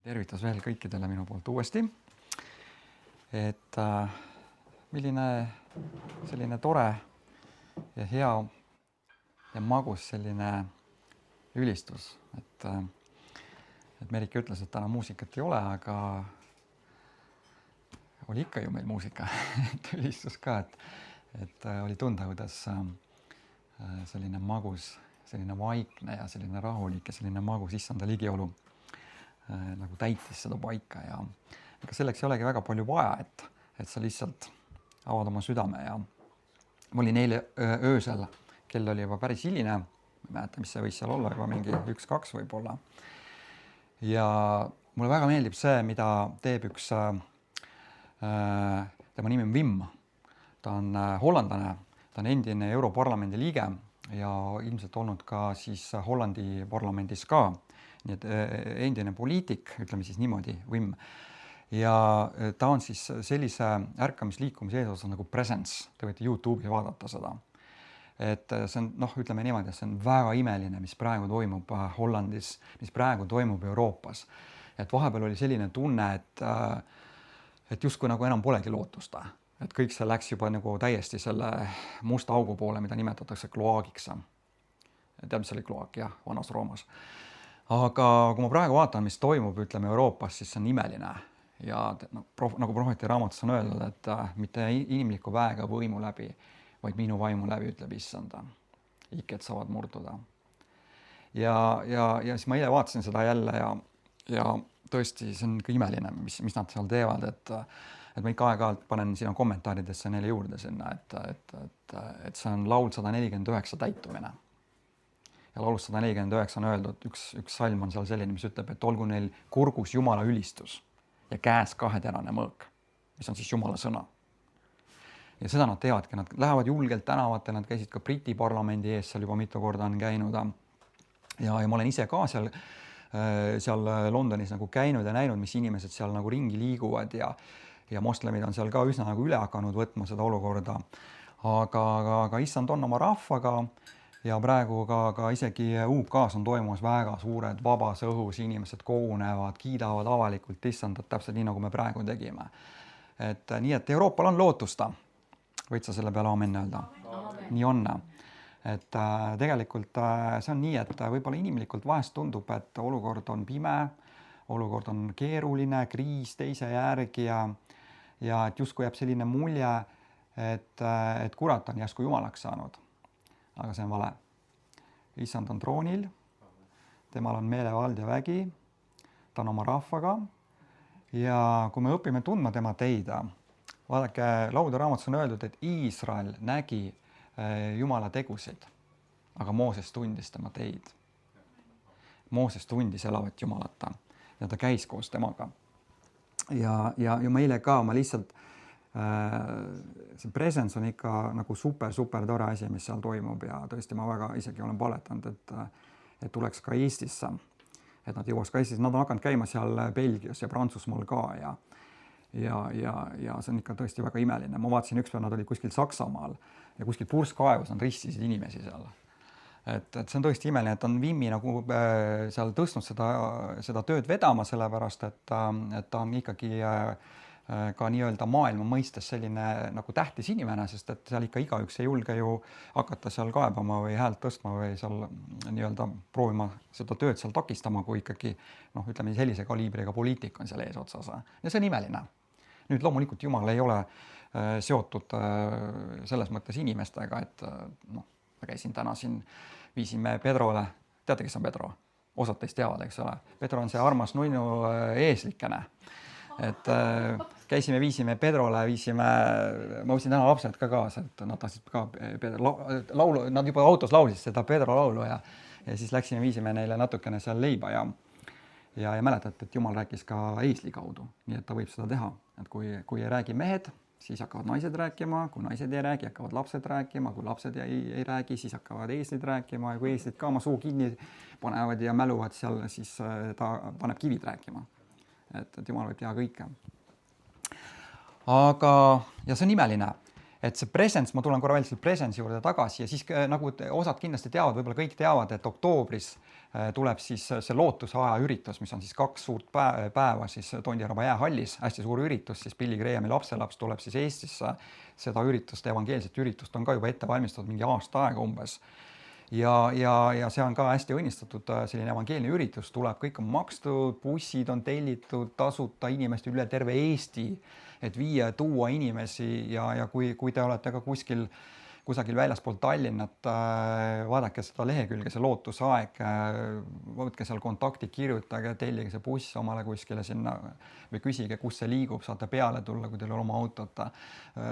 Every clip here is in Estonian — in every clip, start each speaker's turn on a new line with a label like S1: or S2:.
S1: Tervitus veel kõikidele minu poolt uuesti. Et milline selline tore ja hea ja magus selline ülistus. Et Merike ütles, et täna muusikat ei ole, aga oli ikka ju meil muusika. Et ülistus ka, et oli tunda, kuidas selline magus, selline vaikne ja selline rahulik ja selline magus issanda ligiolu nagu täitis seda paika ja ega selleks ei olegi väga palju vaja, et sa lihtsalt avad oma südame ja ma olin eile öösel, kell oli juba päris hiline, ma ei mäleta, mis see võis seal olla, juba mingi 1-2 võib-olla. Ja mulle väga meeldib see, mida teeb üks, tema nimi on Wim, ta on hollandlane, ta on endine Europarlamendi liige ja ilmselt olnud ka siis Hollandi parlamendis ka. Nii et endine poliitik, ütleme siis niimoodi, Wim. Ja ta on siis sellise ärkamisliikumise eesotsas nagu Presence. Te võite YouTube'i vaadata seda. Et see on, ütleme niimoodi, et see on väga imeline, mis praegu toimub Hollandis, mis praegu toimub Euroopas. Et vahepeal oli selline tunne, et justkui nagu enam polegi lootust. Et kõik see läks juba nagu täiesti selle musta augu poole, mida nimetatakse kloaagiks. Tead, mis oli kloaak, jah, vanas Roomas. Aga kui ma praegu vaatan, mis toimub, ütleme Euroopas, siis see on imeline. Ja nagu prohveti raamatus on öeldud, et mitte inimliku väega võimu läbi, vaid minu vaimu läbi, ütleb issanda. Iked saavad murduda. Ja siis ma eile vaatasin seda jälle ja tõesti, see on ka imeline, mis nad seal teevad, et ma ikka aeg-ajalt panen sinna kommentaaridesse neile juurde sinna, et see on laul 149 täitumine. Ja laulus 149 on öeldud, üks salm on seal selline, mis ütleb, et olgu neil kurgus Jumala ülistus ja käes kaheterane mõõk, mis on siis Jumala sõna. Ja seda nad teevadki, nad lähevad julgelt tänavatel, nad käisid ka Briti parlamendi ees, seal juba mitu korda on käinud. Ja ma olen ise ka seal Londonis nagu käinud ja näinud, mis inimesed seal nagu ringi liiguvad ja moslemid on seal ka üsna nagu üle hakanud võtma seda olukorda. Aga issand on oma rahvaga. Ja praegu ka isegi UK-s on toimumas väga suured vabas õhus, inimesed kogunevad, kiidavad avalikult issandat täpselt nii, nagu me praegu tegime. Nii, et Euroopal on lootusta. Võid sa selle peale aamen öelda? Amen. Nii on. Et tegelikult see on nii, et võib-olla inimlikult vahest tundub, et olukord on pime, olukord on keeruline, kriis teise järgi ja et justkui jääb selline mulje, et kurat on järsku jumalaks saanud. Aga see on vale. Issand on troonil, temal on meelevald ja vägi, ta on oma rahvaga ja kui me õpime tundma tema teida, vaadake, Laulude raamatus on öeldud, et Iisrael nägi Jumala tegusid, aga Mooses tundis tema teid. Mooses tundis elavat Jumalata ja ta käis koos temaga. Ja ma eile ka, ma lihtsalt see Presence on ikka nagu super tore asi, mis seal toimub ja tõesti ma väga isegi olen paletanud, et tuleks ka Eestisse, et nad jõuaks ka Eestisse, nad on hakanud käima seal Belgias ja Prantsusmaal ka ja see on ikka tõesti väga imeline. Ma vaatasin ükspäev, nad olid kuskil Saksamaal ja kuskil purskkaevus on ristisid inimesi seal. Et see on tõesti imeline, et on Vimmi nagu seal tõstnud seda tööd vedama, sellepärast, et ta on ikkagi ka nii-öelda maailma mõistes selline nagu tähtis inimene, sest et seal ikka igaüks ei julge ju hakata seal kaebama või häält tõstma või seal nii-öelda proovima seda tööd seal takistama, kui ikkagi ütleme sellise kaliibriga poliitik on seal ees otsas. Ja see on imeline. Nüüd loomulikult Jumal ei ole seotud selles mõttes inimestega, et ma käisin täna siin, viisime Pedrole, teate, kes on Pedro? Osad teist teavad, eks ole. Pedro on see armas nunnu eeslikene. Et viisime Pedrole, ma võtsin täna lapsed ka kaasa, et nad tahtsid ka laulu, nad juba autos lausid seda Pedro laulu ja siis viisime neile natukene seal leiba ja mäletate, et Jumal rääkis ka eesli kaudu, nii et ta võib seda teha, et kui ei räägi mehed, siis hakkavad naised rääkima, kui naised ei räägi, hakkavad lapsed rääkima, kui lapsed ei räägi, siis hakkavad eeslid rääkima ja kui eeslid ka oma suu kinni panevad ja mäluvad seal, siis ta paneb kivid rääkima. Et Jumal võib teha kõike. Ja see on imeline, et see presence, ma tulen korra veel selle presence juurde tagasi ja siis nagu osad kindlasti teavad, võib-olla kõik teavad, et oktoobris tuleb siis see lootusaja üritus, mis on siis 2 suurt päeva siis Tondiraba jäähallis, hästi suur üritus, siis Billy Grahami lapselaps tuleb siis Eestisse. Seda üritust, evangeelset üritust on ka juba ette valmistatud mingi aasta aega umbes. Ja see on ka hästi õnnistatud selline evangeelne üritus, tuleb, kõik on makstud, bussid on tellitud, tasuta inimeste üle terve Eesti, et tuua inimesi ja kui te olete ka kusagil väljaspool Tallinnat, vaadake seda lehekülge, see lootusaeg, võtke seal kontakti, kirjutage, tellige see buss omale kuskile sinna või küsige, kus see liigub, saate peale tulla, kui teil on oma autot,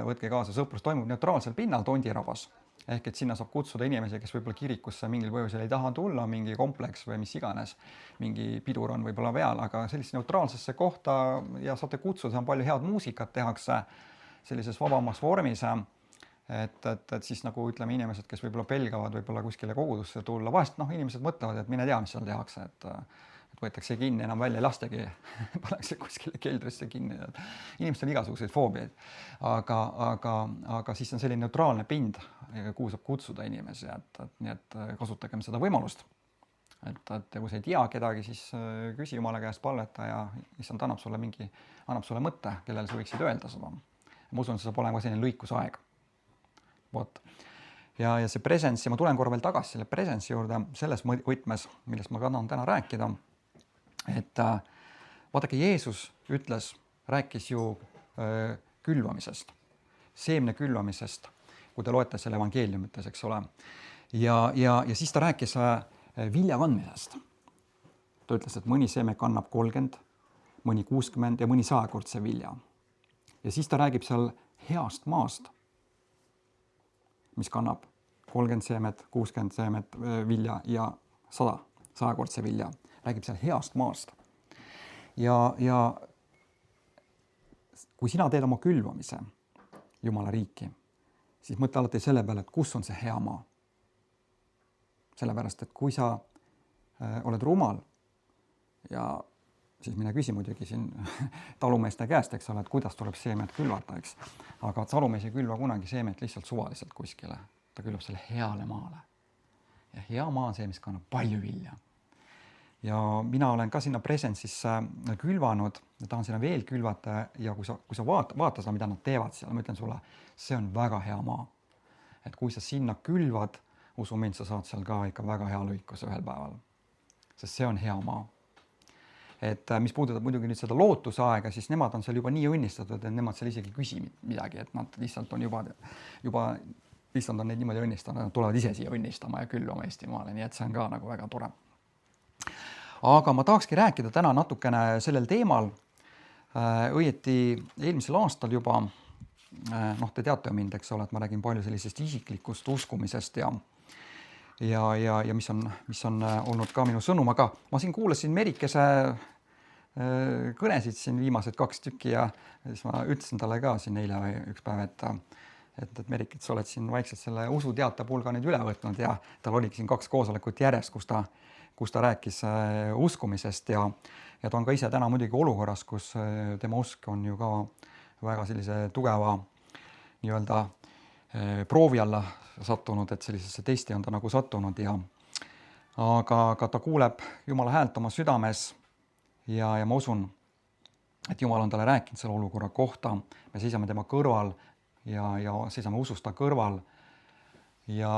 S1: võtke kaasa, sõprus toimub neutraalsel pinnal Tondirabas. Ehk et sinna saab kutsuda inimesi, kes võib-olla kirikusse mingil põhjusel ei taha tulla, mingi kompleks või mis iganes, mingi pidur on võib-olla peal, aga sellist neutraalsesse kohta ja saate kutsuda, on palju head muusikat tehakse sellises vabamas vormis, et siis nagu ütleme inimesed, kes võib-olla pelgavad võib-olla kuskile kogudusse tulla, vahest inimesed mõtlevad, et mine tea, mis seal tehakse, et võetakse kinni, enam välja ei lastegi, pannakse kuskile keldrisse kinni. Inimestel on igasuguseid foobiaid, aga siis on selline neutraalne pind, kuhu saab kutsuda inimesi, nii et kasutagem seda võimalust. Et kui sa ei tea kedagi, siis küsi Jumala käest palveta ja issand annab sulle mõtte, kellele sa võiksid öelda seda. Ma usun, see saab olema selline lõikusaeg. Vot. Ja see presence, ja ma tulen korra veel tagasi selle presence juurde selles võtmes, millest ma tahan täna rääkida. Et vaadake, Jeesus rääkis ju külvamisest, seemne külvamisest, kui te loete selle evangeeliumites, eks ole. Ja siis ta rääkis vilja kandmisest. Ta ütles, et mõni seeme kannab 30, mõni 60 ja mõni 100-kordse vilja. Ja siis ta räägib seal heast maast, mis kannab 30 seemet, 60 seemet vilja ja 100-kordse vilja. Räägib seal heast maast. Ja kui sina teed oma külvamise Jumala riiki, siis mõtle alati selle peale, et kus on see hea maa. Sellepärast, et kui sa oled rumal ja siis mine küsi muidugi siin talumeeste käest, eks ole, et kuidas tuleb seemet külvata, eks. Aga talumees ei külva kunagi seemet lihtsalt suvaliselt kuskile. Ta külvab selle heale maale. Ja hea maa on see, mis kannab palju vilja. Ja mina olen ka sinna presence'isse külvanud ja tahan sinna veel külvata ja kui sa vaata seda, mida nad teevad seal, ma ütlen sulle, see on väga hea maa. Et kui sa sinna külvad, usu mind, sa saad seal ka ikka väga hea lõikuse ühel päeval. Sest see on hea maa. Et mis puudutab muidugi nüüd seda lootusaega, siis nemad on seal juba nii õnnistatud, et nemad seal isegi küsi midagi, et nad lihtsalt on juba lihtsalt on neid niimoodi õnnistanud, nad tulevad ise siia õnnistama ja külvama Eestimaale, nii et see on ka nagu väga tore. Aga ma tahakski rääkida täna natukene sellel teemal. Õieti eelmisel aastal juba, te teate mind, eks ole, et ma räägin palju sellisest isiklikust uskumisest ja mis on olnud ka minu sõnum, aga ma siin kuulasin Merikese kõnesid siin viimased 2 tükki ja siis ma ütlesin talle ka siin eile üks päev, et Merik, et sa oled siin vaikselt selle usuteate pulga nüüd üle võtnud ja tal oligi siin 2 koosolekut järjest, kus ta rääkis uskumisest ja ta on ka ise täna muidugi olukorras, kus tema usk on ju ka väga sellise tugeva nii-öelda proovi alla sattunud, et sellisesse testi on ta nagu sattunud aga ta kuuleb Jumala häält oma südames ja ma usun, et Jumal on talle rääkinud selle olukorra kohta, me seisame tema kõrval ja seisame ususta kõrval ja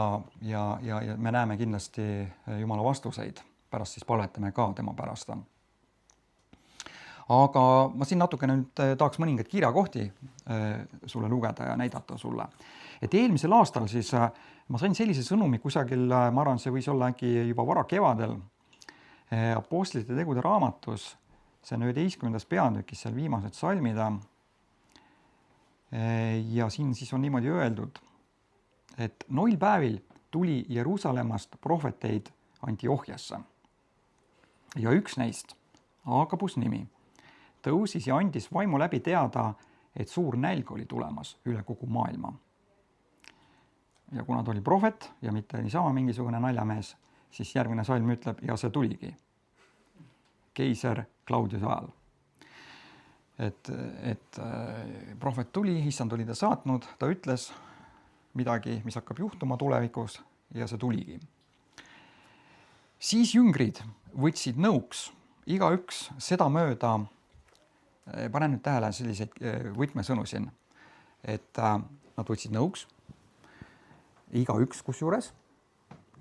S1: me näeme kindlasti Jumala vastuseid, pärast siis palvetame ka tema pärast. Aga ma siin natukene nüüd tahaks mõningaid kirjakohti sulle lugeda ja näidata sulle. Et eelmisel aastal siis ma sain sellise sõnumi kusagil, ma arvan, see võis olla äkki juba vara kevadel, Apostlite tegude raamatus, see on 11. peatükis seal viimased salmid. Ja siin siis on niimoodi öeldud, et noil päevil tuli Jeruusalemmast prohveteid Antiochiasse. Ja üks neist, Agabus nimi, tõusis ja andis vaimu läbi teada, et suur nälg oli tulemas üle kogu maailma. Ja kuna ta oli prohvet ja mitte niisama mingisugune naljamees, siis järgmine salm ütleb, ja see tuligi. Keiser Claudiuse ajal. et prohvet tuli, issand oli ta saatnud, ta ütles midagi, mis hakkab juhtuma tulevikus ja see tuligi. Siis jüngrid võtsid nõuks igaüks sedamööda, panen nüüd tähele selliseid võtmesõnu siin, et nad võtsid nõuks, igaüks kusjuures,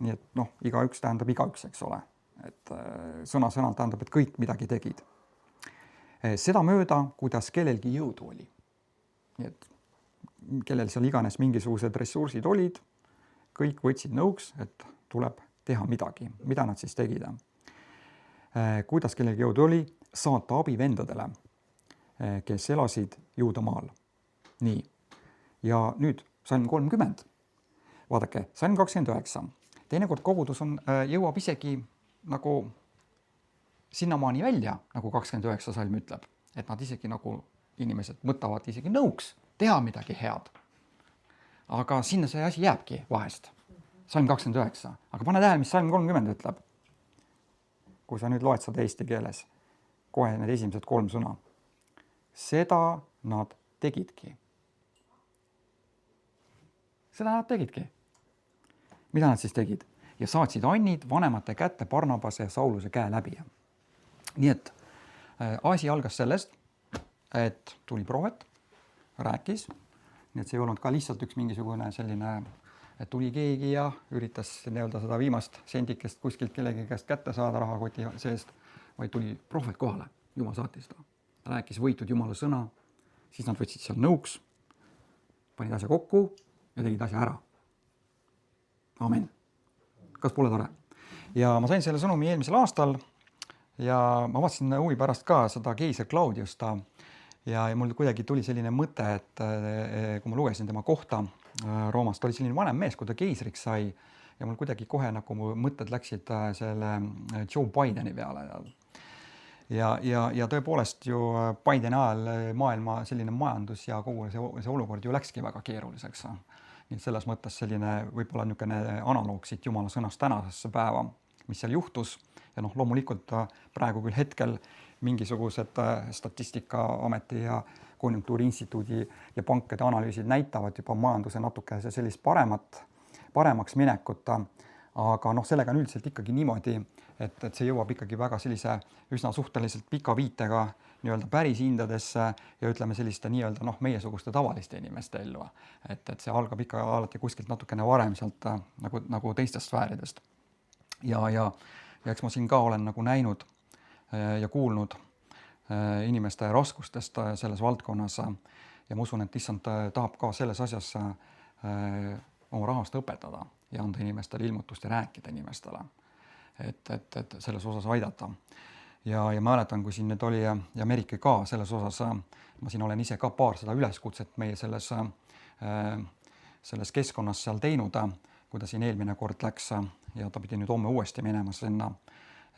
S1: nii et noh, igaüks tähendab igaüks, eks ole, et sõna-sõnalt tähendab, et kõik midagi tegid. Sedamööda, kuidas kellelgi jõudu oli. Nii et kellel seal iganes mingisugused ressursid olid, kõik võtsid nõuks, et tuleb teha midagi. Mida nad siis tegid? Kuidas kellelgi jõudu oli, saata abi vendadele, kes elasid Juudamaal. Nii. Ja nüüd salm 30. Vaadake, salm 29. Teinekord kogudus jõuab isegi nagu sinnamaani välja, nagu 29 salm ütleb, et nad isegi nagu inimesed mõtavad isegi nõuks teha midagi head. Aga sinna see asi jääbki vahest. Salm 29. Aga pane tähele, mis salm 30 ütleb. Kui sa nüüd loed seda eesti keeles, kohe need esimesed 3 sõna. Seda nad tegidki. Seda nad tegidki. Mida nad siis tegid? Ja saatsid annid vanemate kätte Barnabase ja Sauluse käe läbi. Nii et asi algas sellest, et tuli prohvet, rääkis, nii et see ei olnud ka lihtsalt üks mingisugune selline, et tuli keegi ja üritas nii-öelda seda viimast sendikest kuskilt kellegi käest kätte saada rahakoti seest, vaid tuli prohvet kohale, Jumal saatis ta. Rääkis võitud Jumala sõna, siis nad võtsid seal nõuks, panid asja kokku ja tegid asja ära. Amen. Kas pole tore? Ja ma sain selle sõnumi eelmisel aastal ja ma vaatasin huvi pärast ka seda keiser Claudiust ja mul kuidagi tuli selline mõte, et kui ma lugesin tema kohta Roomast, oli selline vanem mees, kui ta keisriks sai ja mul kuidagi kohe nagu mu mõtted läksid selle Joe Bideni peale. Ja tõepoolest ju Bideni ajal maailma selline majandus ja kogu see olukord ju läkski väga keeruliseks. Nii selles mõttes selline võib-olla niisugune analoog siit Jumala sõnast tänasesse päeva, mis seal juhtus. Ja loomulikult praegu küll hetkel mingisugused Statistikaameti ja Konjunktuuriinstituudi ja pankade analüüsid näitavad juba majanduse natuke sellist paremaks minekut. Aga sellega on üldiselt ikkagi niimoodi, et see jõuab ikkagi väga sellise üsna suhteliselt pika viitega nii-öelda päris hindadesse ja ütleme selliste nii-öelda meiesuguste tavaliste inimeste ellu. Et see algab ikka alati kuskilt natukene varem sealt nagu teistest sfääridest. Ja eks ma siin ka olen nagu näinud ja kuulnud inimeste raskustest selles valdkonnas ja ma usun, et issand tahab ka selles asjas oma rahvast õpetada ja anda inimestele ilmutust ja rääkida inimestele, et selles osas aidata. Ja ma mäletan, kui siin nüüd oli ja Merike ka selles osas, ma siin olen ise ka paar seda üleskutset meie selles keskkonnas seal teinud, kui ta siin eelmine kord läks ja ta pidi nüüd homme uuesti minema sinna,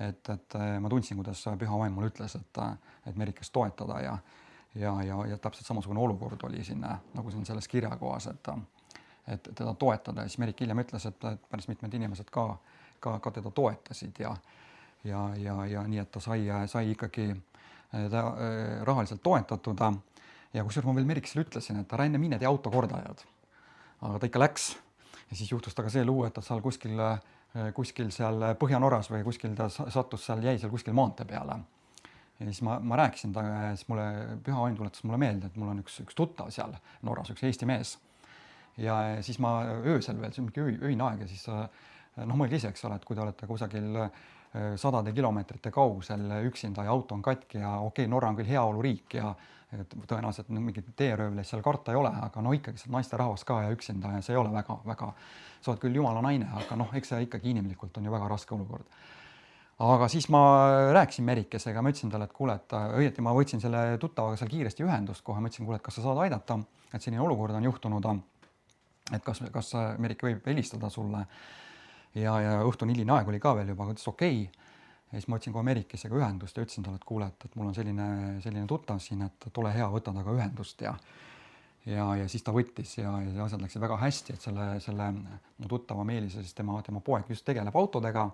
S1: et ma tundsin, kuidas Püha Vaim mulle ütles, et Merikest toetada ja täpselt samasugune olukord oli siin, nagu siin selles kirjakohas, et teda toetada. Ja siis Merik hiljem ütles, et päris mitmed inimesed ka teda toetasid ja nii, et ta sai ikkagi rahaliselt toetatud. Ja kusjuures ma veel Merikesele ütlesin, et ära enne mine tee autokordajad. Aga ta ikka läks ja siis juhtus ta ka see lugu, et ta seal kuskil seal Põhja-Norras või kuskil ta sattus seal, jäi seal kuskil maantee peale. Ja siis ma rääkisin ta ja siis Püha Vaim tuletas mulle meelde, et mul on üks tuttav seal Norras, üks Eesti mees. Ja siis ma öösel veel, see on mingi öine aeg ja siis mõelge ise, eks ole, et kui te olete kusagil 100 kilomeetrite kaugusel üksinda ja auto on katki ja okei, Norra on küll heaoluriik ja tõenäoliselt mingit teeröövleid seal karta ei ole, aga ikkagi seal naiste rahvas ka ja üksinda ja see ei ole väga, sa oled küll Jumala naine, aga eks see ikkagi inimlikult on ju väga raske olukord. Aga siis ma rääkisin Merikesega, ma ütlesin talle, et kuule, et õieti ma võtsin selle tuttavaga seal kiiresti ühendust kohe, ma ütlesin, kuule, et kas sa saad aidata, et selline olukord on juhtunud, et kas Merike võib helistada sulle ja õhtun hiline aeg oli ka veel juba, ütles okei. Ja siis ma võtsin kohe Merikesega ühendust ja ütlesin talle, et kuule, et mul on selline tuttav siin, et tule hea, võta taga ühendust ja siis ta võttis ja asjad läksid väga hästi, et selle mu tuttava Meelise, siis tema poeg just tegeleb autodega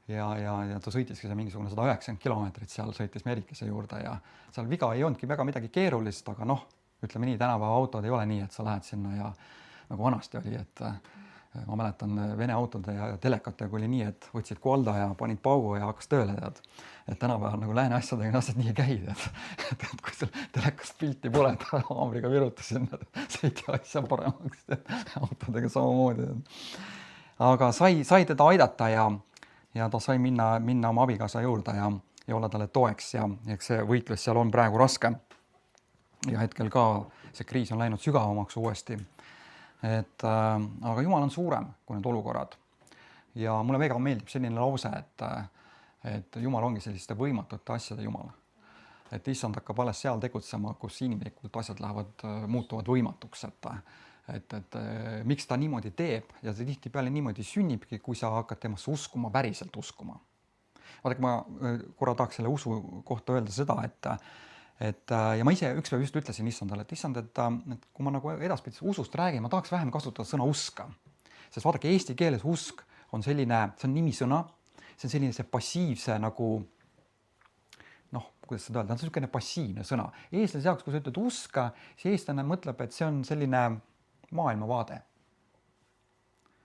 S1: ja ta sõitiski seal mingisugune 190 kilomeetrit seal, sõitis Merikese juurde ja seal viga ei olnudki väga midagi keerulist, aga noh, ütleme nii, tänapäeva autod ei ole nii, et sa lähed sinna ja nagu vanasti oli, et ma mäletan Vene autode ja telekatega oli nii, et võtsid kolda ja panid paugu ja hakkas tööle, tead. Et tänapäeval nagu lääne asjadega asjad nii ei käi, et kui sul telekast pilti pole, et haamriga virutasin, sõiti asja paremaks, autodega samamoodi. Aga sai teda aidata ja ta sai minna oma abikaasa juurde ja olla talle toeks ja eks see võitlus seal on praegu raske. Ja hetkel ka see kriis on läinud sügavamaks uuesti. Aga Jumal on suurem kui need olukorrad. Ja mulle väga meeldib selline lause, et Jumal ongi selliste võimatute asjade Jumal. Et issand hakkab alles seal tegutsema, kus inimlikult asjad muutuvad võimatuks. Et miks ta niimoodi teeb ja see tihtipeale niimoodi sünnibki, kui sa hakkad temasse uskuma, päriselt uskuma. Vaadake, ma korra tahaks selle usu kohta öelda seda, ja ma ise üks päev just ütlesin issandale, et issand, et kui ma nagu edaspidi usust räägin, ma tahaks vähem kasutada sõna uska. Sest vaadake, eesti keeles usk on selline, see on nimisõna, see on selline see passiivse nagu, noh, kuidas seda öelda, see on selline passiivne sõna. Eestlase jaoks, kui sa ütled uska, siis eestlane mõtleb, et see on selline maailmavaade.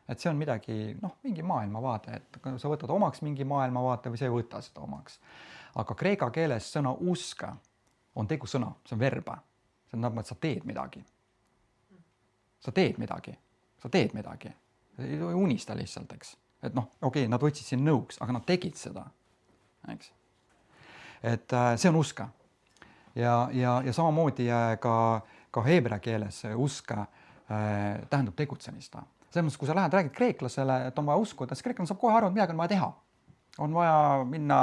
S1: Et see on midagi, noh, mingi maailmavaade, et sa võtad omaks mingi maailmavaate või sa ei võta seda omaks. Aga kreeka keeles sõna uska on tegusõna, see on verba. See on, et sa teed midagi. Sa teed midagi. Ei unista lihtsalt, eks. Et noh, okei, nad võtsid siin nõuks, aga nad tegid seda. Eks. Et see on uska. Ja samamoodi ka heebrea keeles uska tähendab tegutsemist. Selles mõttes, kui sa lähed, räägid kreeklasele, et on vaja uskuda, siis kreeklane saab kohe aru, et midagi on vaja teha. On vaja minna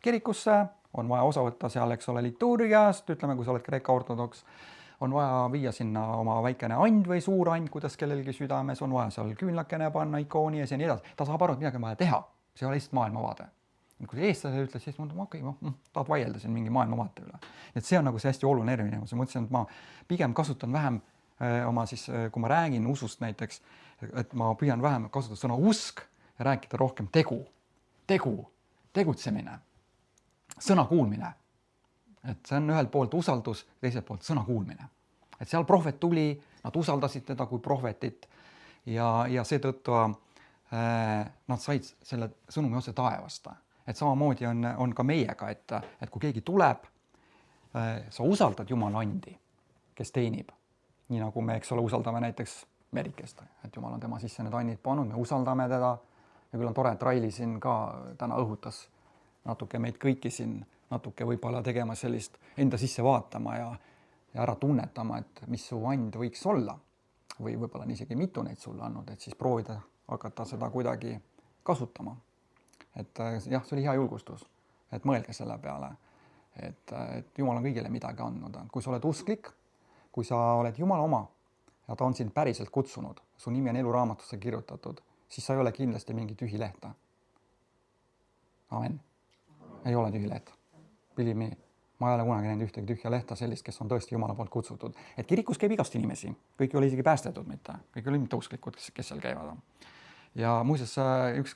S1: kirikusse, on vaja osa võtta seal, eks ole, liturgiast, ütleme, kui sa oled kreeka ortodoks, on vaja viia sinna oma väikene and või suur and, kuidas kellelgi südames, on vaja seal küünlakene panna ikooni ja nii edasi. Ta saab aru, et midagi on vaja teha. See ei ole lihtsalt maailmavaade. Kui eestlase ütles, siis ma okei, tahad vaielda siin mingi maailmavaate üle. Et see on nagu see hästi oluline erinevus. Ma mõtlesin, et ma pigem kasutan vähem oma siis, kui ma räägin usust näiteks, et ma püüan vähem kasutada sõna usk ja rääkida rohkem tegutsemine, sõna kuulmine. Et see on ühelt poolt usaldus, teiselt poolt sõna kuulmine. Et seal prohvet tuli, nad usaldasid teda kui prohvetit ja seetõttu nad said selle sõnumi otse taevast. Et samamoodi on ka meiega, et kui keegi tuleb, sa usaldad Jumala andi, kes teenib. Nii nagu me, eks ole, usaldame näiteks Merikest, et Jumal on tema sisse need annid pannud, me usaldame teda ja küll on tore, et Raili siin ka täna õhutas natuke meid kõiki siin, natuke võib-olla tegema sellist enda sisse vaatama ja ära tunnetama, et mis su and võiks olla või võib-olla on isegi mitu neid sulle andnud, et siis proovida hakata seda kuidagi kasutama. Et jah, see oli hea julgustus, et mõelge selle peale, et Jumal on kõigile midagi andnud. Kui sa oled usklik, kui sa oled Jumala oma ja ta on sind päriselt kutsunud, su nimi on eluraamatusse kirjutatud, siis sa ei ole kindlasti mingi tühi lehta. Amen. Ei ole tühi leht. Believe me, ma ei ole kunagi näinud ühtegi tühja lehta sellist, kes on tõesti Jumala poolt kutsutud. Et kirikus käib igast inimesi, kõik ei ole isegi päästetud mitte, kõik ei ole mitte usklikud, kes seal käivad. Ja muuseas, üks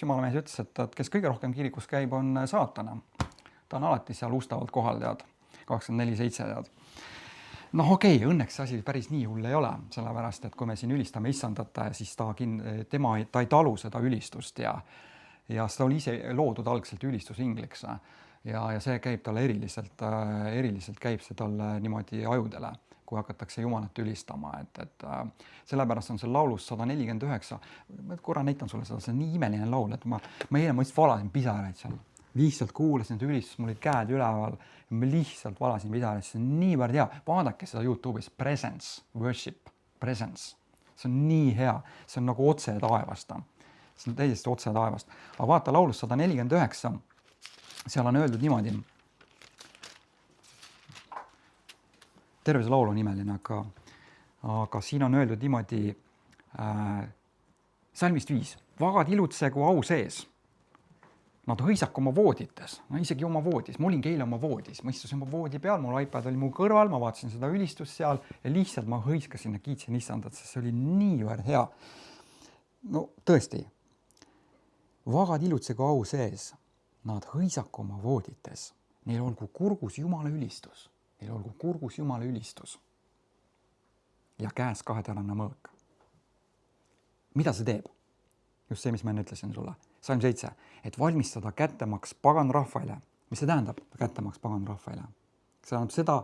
S1: Jumala mees ütles, et kes kõige rohkem kirikus käib, on saatana. Ta on alati seal ustavalt kohal, tead, 24/7 tead. Noh, okei, õnneks asi päris nii hull ei ole, sellepärast, et kui me siin ülistame issandat, siis ta ei talu seda ülistust ja seda oli ise loodud algselt ülistusingliks ja see käib talle eriliselt käib see talle niimoodi ajudele, kui hakatakse Jumalat ülistama, et sellepärast on see laulus 149, ma korra näitan sulle seda, see on nii imeline laul, et ma lihtsalt valasin pisaraid seal, lihtsalt kuulasin seda ülistust, mul olid käed üleval, ma lihtsalt valasin pisaraid, see on niivõrd hea, vaadake seda YouTube'is, Presence, Worship, Presence, see on nii hea, see on nagu otse taevast. See on täiesti otse taevast. Aga vaata laulus 149, seal on öeldud niimoodi, terve see laul on imeline, aga siin on öeldud niimoodi, salmist 5, vagad ilutsegu au sees, nad hõisak oma voodites, isegi oma voodis, ma olin eile oma voodis, ma istusin oma voodi peal, mul iPad oli mu kõrval, ma vaatasin seda ülistust seal ja lihtsalt ma hõiskasin ja kiitsin issandat, sest see oli niivõrd hea. No tõesti. vagad ilutsegu au sees, nad hõisaku oma voodites, neil olgu kurgus Jumala ülistus, neil olgu kurgus Jumala ülistus ja käes kaheterane mõõk. Mida see teeb? Just see, mis ma enne ütlesin sulle. Salm 7, et valmistada kättemaks pagan rahvaile. Mis see tähendab kättemaks pagan rahvaile? See tähendab seda,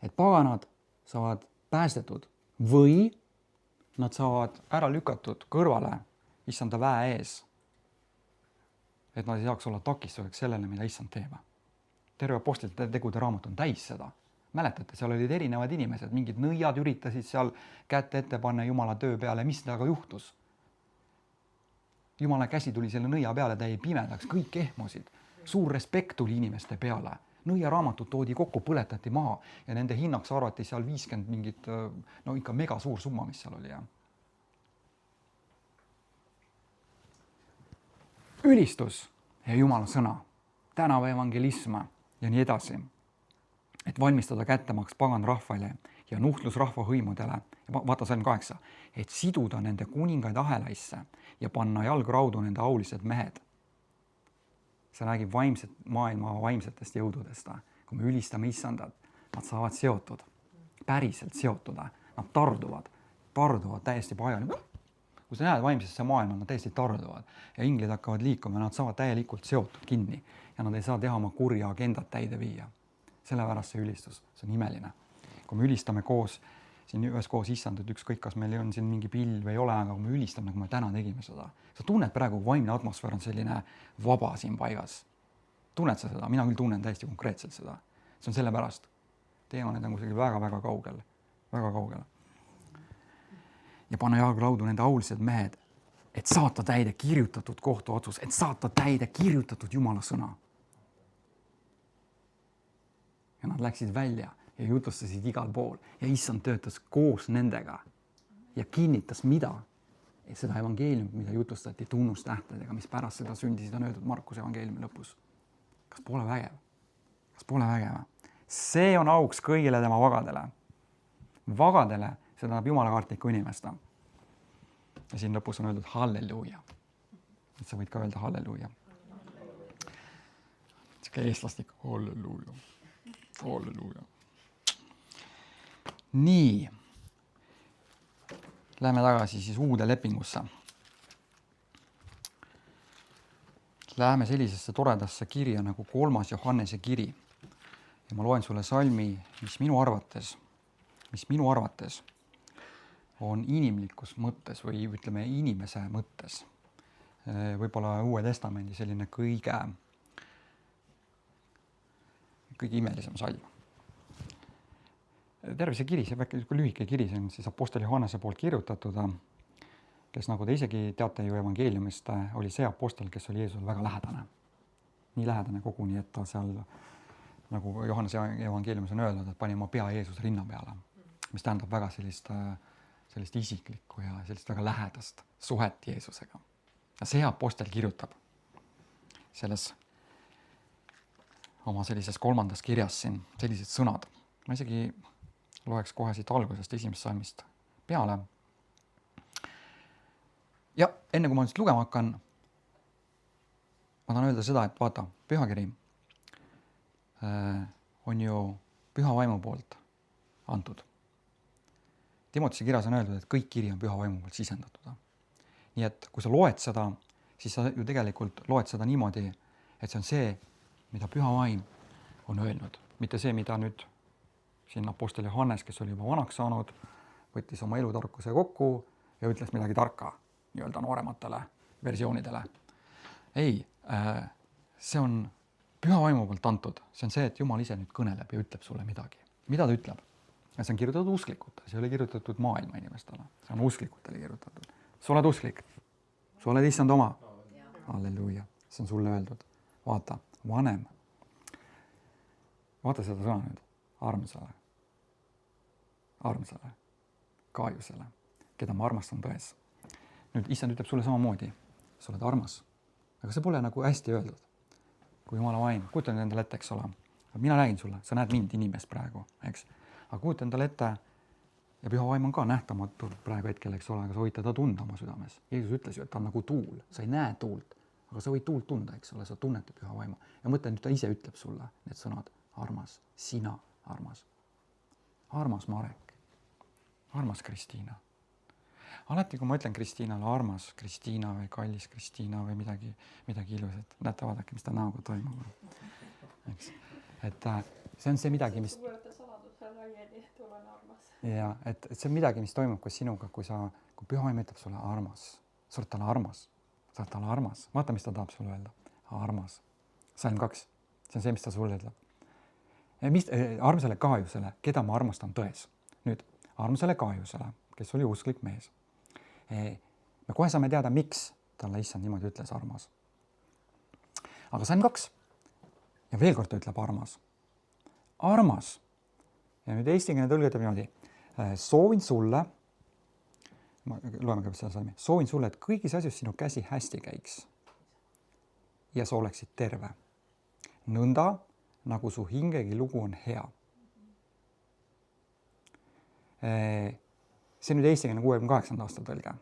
S1: et paganad saavad päästetud või nad saavad ära lükatud kõrvale issanda väe ees. Et nad ei saaks olla takistuseks sellele, mida issand teeb. Terve apostlite tegude raamat on täis seda. Mäletate, seal olid erinevad inimesed, mingid nõiad üritasid seal kätte ette panna Jumala töö peale, mis temaga juhtus. Jumala käsi tuli selle nõia peale, ta jäi pimedaks, kõik ehmusid. Suur respekt tuli inimeste peale. Nõia raamatud toodi kokku, põletati maha ja nende hinnaks arvati seal 50 mingit, no ikka mega suur summa, mis seal oli. Ülistus ja Jumala sõna, tänava evangelism ja nii edasi. Et valmistada kättemaks pagan rahvaile ja nuhtlus rahva hõimudele, vaata salm 8, et siduda nende kuningaid ahelaisse ja panna jalgraudu nende aulised mehed. See räägib maailma vaimsetest jõududest. Kui me ülistame issandat, nad saavad seotud, päriselt seotud, nad tarduvad täiesti pajani. Kui sa näed vaimsesse maailma, nad täiesti tarduvad ja inglid hakkavad liikuma, nad saavad täielikult seotud kinni ja nad ei saa teha oma kurja agendat täide viia. Sellepärast see ülistus, see on imeline. Kui me ülistame koos, siin ühes koos issandat, ükskõik kas meil on siin mingi pill või ei ole, aga kui me ülistame, nagu me täna tegime seda. Sa tunned praegu, vaimne atmosfäär on selline vaba siin paigas. Tunned sa seda? Mina küll tunnen täiesti konkreetselt seda. See on sellepärast. Teema need on kusagil väga-väga kaugel. Väga kaugel. Ja panna jalgraudu nende aulised mehed, et saata täide kirjutatud kohtuotsus, et saata täide kirjutatud Jumala sõna. Ja nad läksid välja ja jutustasid igal pool ja issand töötas koos nendega ja kinnitas mida? Seda evangeeliumit, mida jutustati tunnustähtedega, mis pärast seda sündisid, on öeldud Markuse evangeeliumi lõpus. Kas pole vägev? Kas pole vägev? See on auks kõigile tema vagadele. Vagadele, see tähendab Jumala kaartlikku inimest. Ja siin lõpus on öeldud halleluuja. Et sa võid ka öelda halleluuja. Siuke eestlastik, halleluuja. Halleluuja. Nii. Läheme tagasi siis uude lepingusse. Läheme sellisesse toredasse kirja nagu 3. Johannese kiri. Ja ma loen sulle salmi, mis minu arvates on inimlikus mõttes või ütleme inimese mõttes. Võib-olla Uue Testamendi selline kõige imelisem salm. Terve see kiri, see väike lühike kiri, see on siis apostel Johannese poolt kirjutatud, kes nagu te isegi teate ju evangeeliumist, oli see apostel, kes oli Jeesusel väga lähedane. Nii lähedane koguni, et ta seal, nagu Johannese evangeeliumis on öeldud, et pani oma pea Jeesuse rinna peale, mis tähendab väga sellist isiklikku ja sellist väga lähedast suhet Jeesusega. Ja see apostel kirjutab selles oma sellises 3. kirjas siin sellised sõnad. Ma isegi loeks kohe siit algusest 1. salmist peale. Ja enne kui ma nüüd lugema hakkan, ma tahan öelda seda, et vaata, pühakiri on ju püha vaimu poolt antud. Timotese kirjas on öeldud, et kõik kiri on püha vaimu poolt sisendatud. Nii et kui sa loed seda, siis sa ju tegelikult loed seda niimoodi, et see on see, mida püha vaim on öelnud. Mitte see, mida nüüd siin apostel Johannes, kes oli juba vanaks saanud, võttis oma elutarkuse kokku ja ütles midagi tarka nii-öelda noorematele versioonidele. Ei, see on püha vaimu poolt antud. See on see, et Jumal ise nüüd kõneleb ja ütleb sulle midagi. Mida ta ütleb? Ja see on kirjutatud usklikutele, see ei ole kirjutatud maailma inimestele. See on usklikutele kirjutatud. Sa oled usklik. Sa oled issand oma. Halleluuja. See on sulle öeldud. Vaata, vanem. Vaata seda sõna nüüd. Armsale. Kaajusele. Keda ma armastan tões. Nüüd issand ütleb sulle samamoodi. Sa oled armas. Aga see pole nagu hästi öeldud. Kui Jumala vaim. Kuuta nüüd endale ette, eks ole. Mina räägin sulle. Sa näed mind inimest praegu, eks. Aga kuuta endale ette. Ja püha vaim on ka nähtamatul praegu hetkel, eks ole. Aga sa võid teda tunda oma südames. Jeesus ütles ju, et ta on nagu tuul. Sa ei näe tuult. aga sa võid tuult tunda, eks ole, sa tunnetad püha vaimu. Ja mõtle, nüüd ta ise ütleb sulle need sõnad. Armas, sina armas. Armas Marek. Armas Kristiina. Alati, kui ma ütlen Kristiinale armas Kristiina või kallis Kristiina või midagi ilusat, näete, vaadake, mis ta näoga toimub. Eks. Et see on see midagi, mis... Ja, et see on midagi, mis toimub ka sinuga, kui püha vaim ütleb sulle armas. Sa oled talle armas. Sa oled talle armas. Vaata, mis ta tahab sulle öelda. Armas. Salm 2. See on see, mis ta sulle ütleb. Armsale Gaaiusele, keda ma armastan tões. Nüüd, armsale Gaaiusele, kes oli usklik mees. Me kohe saame teada, miks talle issand niimoodi ütles armas. Aga Salm 2. Ja veel kord ta ütleb armas. Armas. Ja nüüd eestikeelne tõlge ütleb niimoodi. Soovin sulle, loeme ka seda salmi, soovin sulle, et kõigis asjus sinu käsi hästi käiks ja sa oleksid terve. Nõnda, nagu su hingegi lugu on hea. See nüüd eestikeelne 68. aasta tõlge.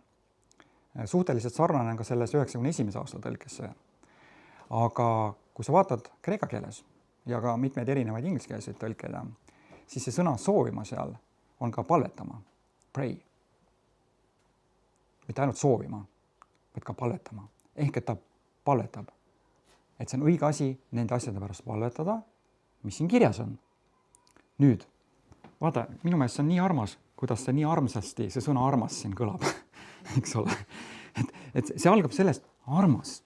S1: Suhteliselt sarnane on ka selles 91. aasta tõlgesse. Aga kui sa vaatad kreeka keeles ja ka mitmeid erinevaid ingliskeelseid tõlkeid, siis see sõna soovima seal on ka palvetama, pray. Mitte ainult soovima, vaid ka palvetama. Ehk et ta palvetab. Et see on õige asi nende asjade pärast palvetada, mis siin kirjas on. Nüüd, vaata, minu meelest see on nii armas, kuidas see nii armsasti, see sõna armas siin kõlab, eks ole. Et see algab sellest armas.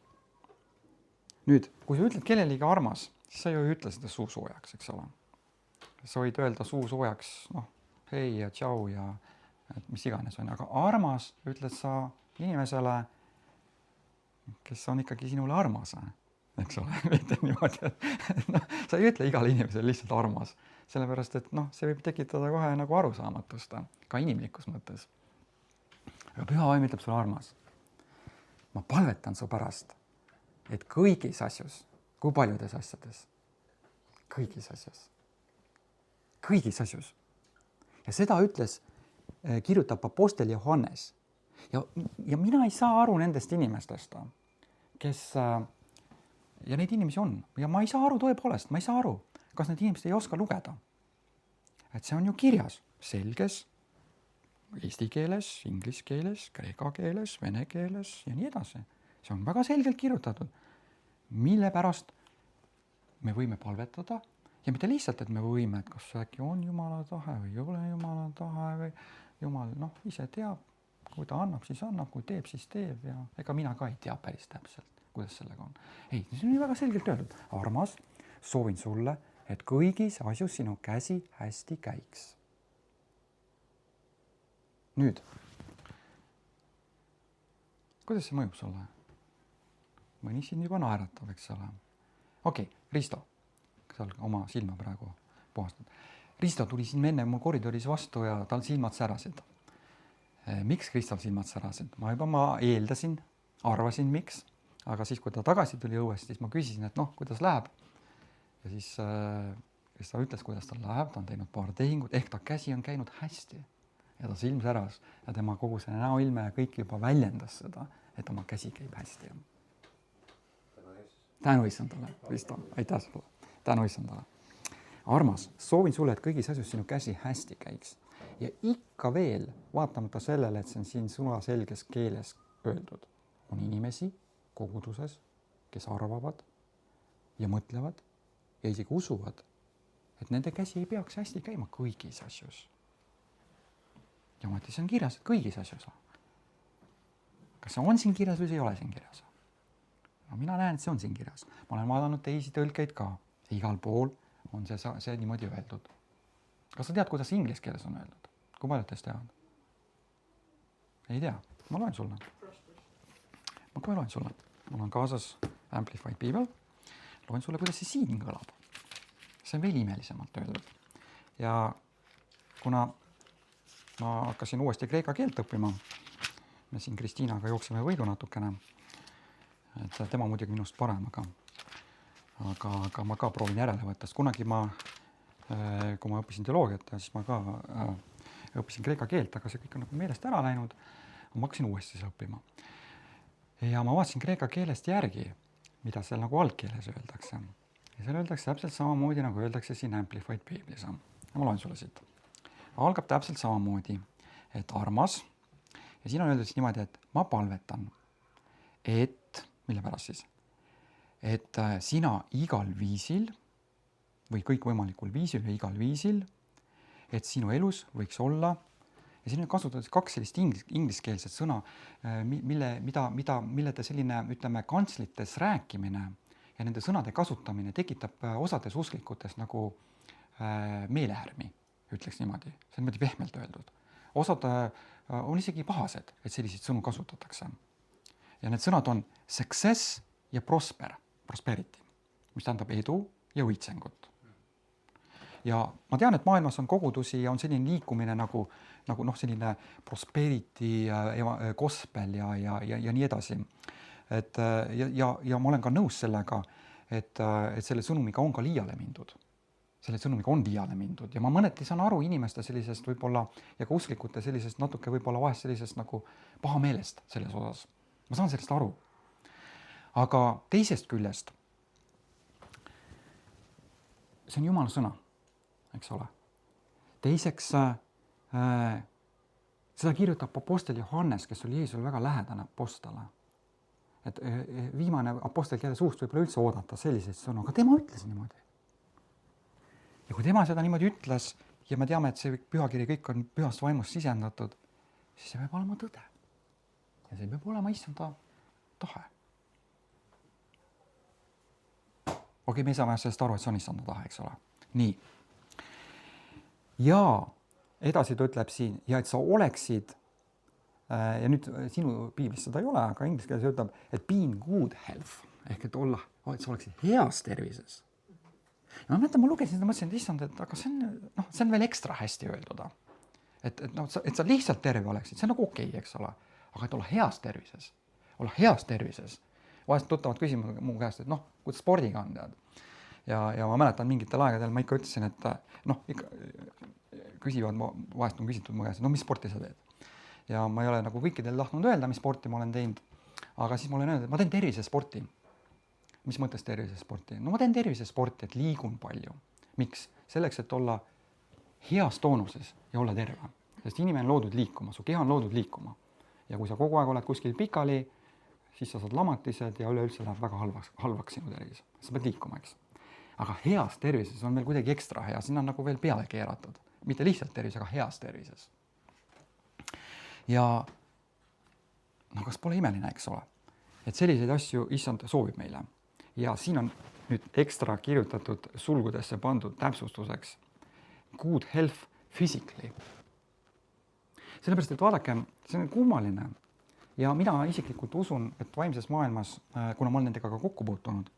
S1: Nüüd, kui sa ütled kellelegi armas, siis sa ju ei ütle seda suu soojaks, eks ole. Sa võid öelda suu soojaks, hei ja tšau ja mis iganes on, aga armas ütled sa inimesele, kes on ikkagi sinule armas, eks ole, mitte niimoodi, sa ei ütle igale inimesele lihtsalt armas, sellepärast, et see võib tekitada kohe nagu arusaamatust, ka inimlikus mõttes. Aga püha vaim ütleb sulle armas. Ma palvetan su pärast, et kõigis asjus, kui paljudes asjades, kõigis asjus. Ja seda kirjutab apostel Johannes. Ja mina ei saa aru nendest inimestest, kes, ja neid inimesi on, ja ma ei saa aru tõepoolest, ma ei saa aru, kas need inimesed ei oska lugeda. Et see on ju kirjas, selges, eesti keeles, inglise keeles, kreeka keeles, vene keeles ja nii edasi. See on väga selgelt kirjutatud, mille pärast me võime palvetada. Ja mitte lihtsalt, et me võime, et kas äkki on Jumala tahe või ei ole Jumala tahe või Jumal ise teab, kui ta annab, siis annab, kui teeb, siis teeb ja ega mina ka ei tea päris täpselt, kuidas sellega on. Ei, see on väga selgelt öeldud. Armas, soovin sulle, et kõigis asjus sinu käsi hästi käiks. Nüüd, kuidas see mõjub sulle? Mõni siin juba naeratab, eks ole. Okei, Risto. Seal oma silma praegu puhastanud. Risto tuli siin enne mul koridoris vastu ja tal silmad särasid. Miks Kristol silmad särasid? Ma eeldasin, arvasin miks, aga siis, kui ta tagasi tuli õuest, siis ma küsisin, et kuidas läheb. Ja siis Kristo ütles, kuidas tal läheb, ta on teinud paar tehingut, ehk ta käsi on käinud hästi. Ja ta silm säras ja tema kogu see näoilme ja kõik juba väljendas seda, et oma käsi käib hästi. Tänu issandale, Kristo, aitäh sulle. Tänu issandale. Armas, soovin sulle, et kõigis asjus sinu käsi hästi käiks. Ja ikka veel, vaatamata sellele, et see on siin sõna selges keeles öeldud, on inimesi koguduses, kes arvavad ja mõtlevad ja isegi usuvad, et nende käsi ei peaks hästi käima kõigis asjus. Ja ometi see on kirjas, et kõigis asjus. Kas see on siin kirjas või see ei ole siin kirjas? No, mina näen, et see on siin kirjas. Ma olen vaadanud teisi tõlkeid ka. Igal pool on see niimoodi öeldud. Kas sa tead, kuidas inglise keeles on öeldud? Kui paljud teist teavad? Ei tea. Ma loen sulle. Ma kohe loen sulle. Mul on kaasas Amplified Bible. Loen sulle, kuidas see siin kõlab. See on veel imelisemalt öeldud. Ja kuna ma hakkasin uuesti kreeka keelt õppima, me siin Kristiinaga jooksime võidu natukene, et tema muidugi minust parem, aga ma ka proovin järele võtta, sest kunagi kui ma õppisin teoloogiat, siis ma ka õppisin kreeka keelt, aga see kõik on nagu meelest ära läinud, ma hakkasin uuesti õppima. ja ma vaatasin kreeka keelest järgi, mida seal nagu algkeeles öeldakse. Ja seal öeldakse täpselt samamoodi, nagu öeldakse siin Amplified Biblis. Ja ma loen sulle siit. Algab täpselt samamoodi, et armas, ja siin on öeldud niimoodi, et ma palvetan, et, mille pärast siis, et sina igal viisil või kõikvõimalikul viisil ja igal viisil, et sinu elus võiks olla, ja siin on kasutatud 2 sellist ingliskeelset sõna, millede selline, ütleme, kantslites rääkimine ja nende sõnade kasutamine tekitab osades usklikutes nagu meelehärmi, ütleks niimoodi. See on niimoodi pehmelt öeldud. Osad on isegi pahased, et selliseid sõnu kasutatakse. Ja need sõnad on success ja prosperity, mis tähendab edu ja õitsengut. Ja ma tean, et maailmas on kogudusi ja on selline liikumine nagu selline prosperity, gospel ja nii edasi. Ja ma olen ka nõus sellega, et selle sõnumiga on ka liiale mindud. Selle sõnumiga on liiale mindud ja ma mõneti saan aru inimeste sellisest võib-olla ja ka usklikute sellisest natuke võib-olla vahest sellisest nagu pahameelest selles osas. Ma saan sellest aru. Aga teisest küljest, see on Jumala sõna, eks ole. Teiseks, seda kirjutab apostel Johannes, kes oli Jeesusele väga lähedane apostele. Et viimane apostel, kelle suust võib üldse oodata selliseid sõnu, aga tema ütles niimoodi. Ja kui tema seda niimoodi ütles ja me teame, et see pühakiri kõik on pühast vaimust sisendatud, siis see peab olema tõde. Ja see peab olema issanda tahe. Okei, me saame sellest aru, et see on issanda tahe, eks ole. Nii. Ja edasi ta ütleb siin, ja et sa oleksid, ja nüüd sinu piiblis seda ei ole, aga inglise keeles ütleb, et be in good health, ehk et sa oleksid heas tervises. Ja ma mõtlen, ma lugesin seda, mõtlesin, et issand, et aga see on veel ekstra hästi öeldud. Et sa lihtsalt terve oleksid, see on nagu okei, eks ole. Aga et olla heas tervises. Olla heas tervises. Vahest tuttavad küsimused mu käest, et kuidas spordiga on tead. Ja ma mäletan mingitel aegadel, ma ikka ütlesin, et ikka küsivad, vahest on küsitud mu käest, mis sporti sa teed. Ja ma ei ole nagu kõikidel tahtnud öelda, mis sporti ma olen teinud. Aga siis ma olen öelnud, et ma teen tervisesporti. Mis mõttes tervisesporti? Ma teen tervisesporti, et liigun palju. Miks? Selleks, et olla heas toonuses ja olla terve. Sest inimene on loodud liikuma, su keha on loodud liikuma. Ja kui sa kogu aeg oled kuskil pikali, siis sa saad lamatised ja üleüldse läheb väga halvaks sinu tervis. Sa pead liikuma, eks. Aga heas tervises on veel kuidagi ekstra hea, sinna on nagu veel peale keeratud. Mitte lihtsalt tervis, aga heas tervises. Ja kas pole imeline, eks ole? Et selliseid asju issand soovib meile. Ja siin on nüüd ekstra kirjutatud sulgudesse pandud täpsustuseks good health physically. Sellepärast, et vaadake, see on kummaline ja mina isiklikult usun, et vaimses maailmas, kuna ma olen nendega ka kokku puutunud,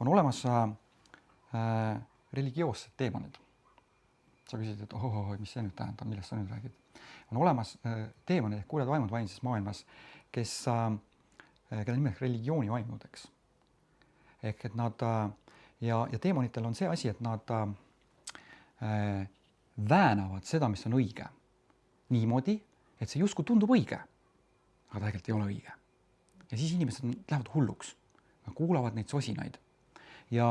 S1: on olemas religioossed teemonid. Sa küsid, et mis see nüüd tähendab, millest sa nüüd räägid? On olemas teemonid, kurjad vaimud vaimses maailmas, keda nimelt religiooni vaimudeks. Ehk et nad, ja teemonitel on see asi, et nad väänavad seda, mis on õige. Niimoodi, et see justkui tundub õige, aga tegelikult ei ole õige. Ja siis inimesed lähevad hulluks. Nad kuulavad neid sosinaid. Ja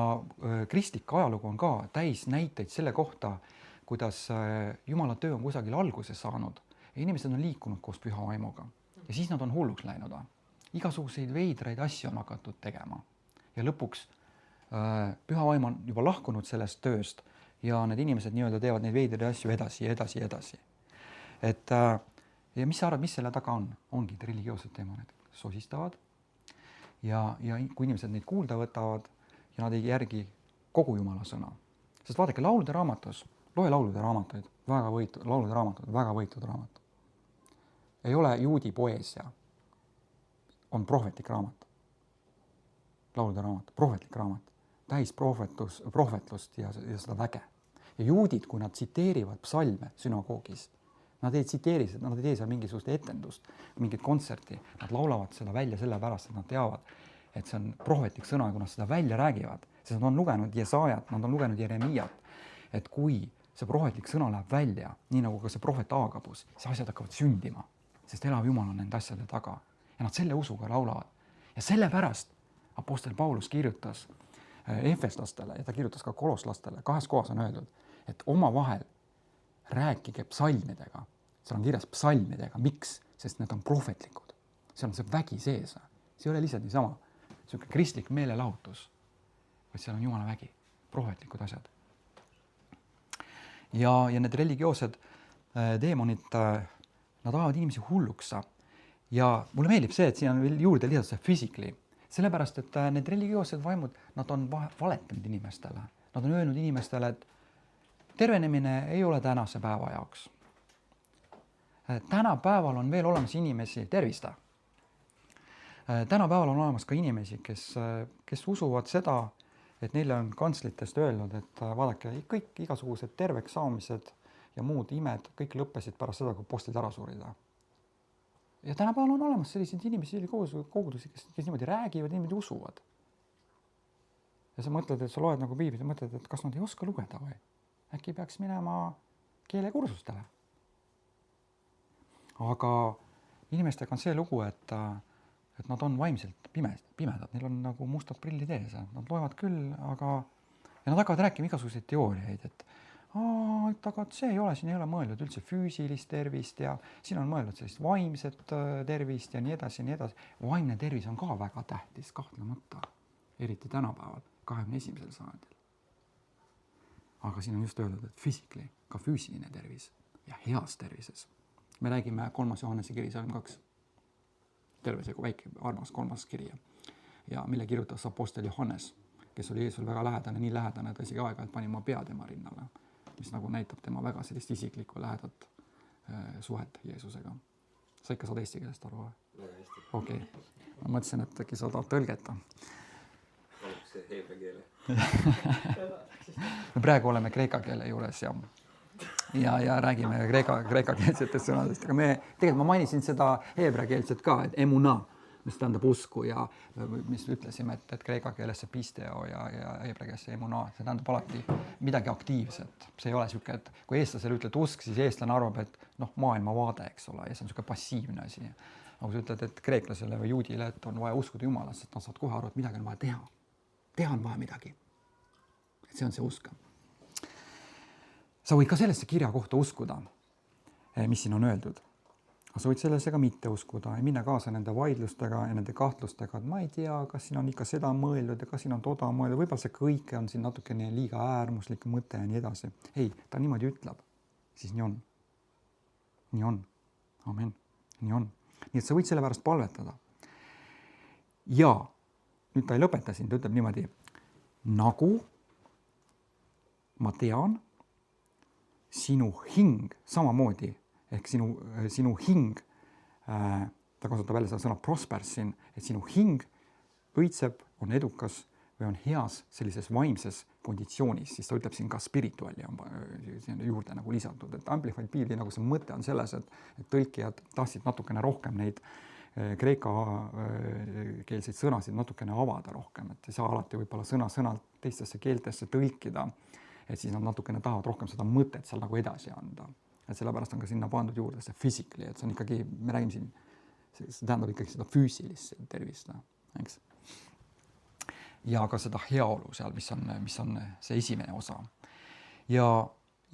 S1: kristlik ajalugu on ka täis näiteid selle kohta, kuidas Jumala töö on kusagil alguses saanud. Ja inimesed on liikunud koos püha vaimuga. Ja siis nad on hulluks läinud. Igasuguseid veidraid asju on hakatud tegema. Ja lõpuks püha vaim on juba lahkunud sellest tööst ja need inimesed nii-öelda teevad neid veidraid asju edasi. Et, ja mis sa arvad, mis selle taga on? Ongi religioossed teemonid, sosistavad ja kui inimesed neid kuulda võtavad ja nad ei järgi kogu Jumala sõna. Sest vaadake, laulude raamatus, loe laulude raamatuid, väga võitud raamat. Ei ole juudi poeesia, on prohvetlik raamat. Laulude raamat, prohvetlik raamat, täis prohvetlust ja seda väge. Ja juudid, kui nad tsiteerivad psalme sünagoogis, nad ei tsiteeri seda, nad ei tee seal mingisugust etendust, mingit kontserti, nad laulavad seda välja sellepärast, et nad teavad, et see on prohvetlik sõna, kui nad seda välja räägivad, sest nad on lugenud Jesaajat, nad on lugenud Jeremiat, et kui see prohvetlik sõna läheb välja, nii nagu ka see prohvet Aagabus, see asjad hakkavad sündima, sest elav Jumal on nende asjade taga ja nad selle usuga laulavad. Ja sellepärast apostel Paulus kirjutas efeslastele ja ta kirjutas ka kolosslastele, 2 kohas on öeldud, et omavahel rääkige psalmidega. Seal on kirjas psalmidega. Miks? Sest need on prohvetlikud. Seal on see vägi sees. See ei ole lihtsalt niisama selline kristlik meelelahutus, vaid seal on Jumala vägi, prohvetlikud asjad. Ja need religioossed deemonid, nad ajavad inimesi hulluks. Ja mulle meeldib see, et siin on veel juurde lisatud see physically. Sellepärast, et need religioossed vaimud, nad on valetanud inimestele. Nad on öelnud inimestele, et tervenemine ei ole tänase päeva jaoks. Tänapäeval on veel olemas inimesi, tervista. Tänapäeval on olemas ka inimesi, kes usuvad seda, et neile on kantslitest öelnud, et vaadake, kõik igasugused terveks saamised ja muud imed, kõik lõppesid pärast seda, kui postlid ära surida. Ja tänapäeval on olemas sellised inimesi, kogudusi, kes niimoodi räägivad, niimoodi usuvad. Ja sa mõtled, et sa loed nagu piiblit ja mõtled, et kas nad ei oska lugeda või? Äkki peaks minema keelekursustele. Aga inimestega on see lugu, et nad on vaimselt pimedad, neil on nagu mustad prillid ees. Nad loevad küll, aga ja nad hakkavad rääkima igasuguseid teooriaid, et aga see ei ole, siin ei ole mõeldud üldse füüsilist tervist ja siin on mõeldud sellist vaimset tervist ja nii edasi ja nii edasi. Vaimne tervis on ka väga tähtis, kahtlemata, eriti tänapäeval, 21. sajandil. Aga siin on just öeldud, et physically, ka füüsiline tervis ja heas tervises. Me räägime 3. Johannese kiri, salm 2. Terve see väike armas 3. kiri. Ja mille kirjutas apostel Johannes, kes oli Jeesul väga lähedane, nii lähedane, et isegi aega, et pani oma pea tema rinnale, mis nagu näitab tema väga sellist isiklikku lähedat suhet Jeesusega. Sa ikka saad eesti keelest aru?
S2: Väga hästi.
S1: Okei. Ma mõtlesin, et äkki sa tahad tõlgeta.
S2: Paluks see heebra keele.
S1: Me praegu oleme kreeka keele juures ja räägime kreeka keelsetest sõnadest, aga tegelikult ma mainisin seda heebra keelset ka, et emuna, mis tähendab usku ja mis ütlesime, et kreeka keeles see pisteo ja heebra keeles see emuna, see tähendab alati midagi aktiivset. See ei ole siuke, et kui eestlasele ütled usk, siis eestlane arvab, et maailmavaade, eks ole, ja see on siuke passiivne asi. Aga kui sa ütled, et kreeklasele või juudile, et on vaja uskuda Jumalasse, et nad saavad kohe aru, et midagi on vaja teha. Teha on vaja midagi. Et see on see usk. Sa võid ka sellesse kirja kohta uskuda, mis siin on öeldud. Aga sa võid sellesse ka mitte uskuda ja minna kaasa nende vaidlustega ja nende kahtlustega, et ma ei tea, kas siin on ikka seda mõeldud ja kas siin on toda mõeldud. Võib-olla see kõik on siin natukene liiga äärmuslik mõte ja nii edasi. Ei, ta niimoodi ütleb. Siis nii on. Nii on. Amen. Nii on. Nii et sa võid selle pärast palvetada. Ja nüüd ta ei lõpeta siin, ta ütleb niimoodi, nagu ma tean, sinu hing samamoodi, ehk sinu hing, ta kasutab välja seda sõna prospers siin, et sinu hing õitseb, on edukas või on heas sellises vaimses konditsioonis, siis ta ütleb siin ka spirituali on juurde nagu lisatud, et Amplified Bible nagu see mõte on selles, et tõlkijad tahtsid natukene rohkem neid kreeka keelseid sõnasid natukene avada rohkem, et ei saa alati võib-olla sõnalt teistesse keeltesse tõlkida, et siis nad natukene tahavad rohkem seda mõtet seal nagu edasi anda. Et sellepärast on ka sinna pandud juurde see physically, et see on ikkagi, me räägime siin, see tähendab ikkagi seda füüsilist tervist, eks. Ja ka seda heaolu seal, mis on see esimene osa. Ja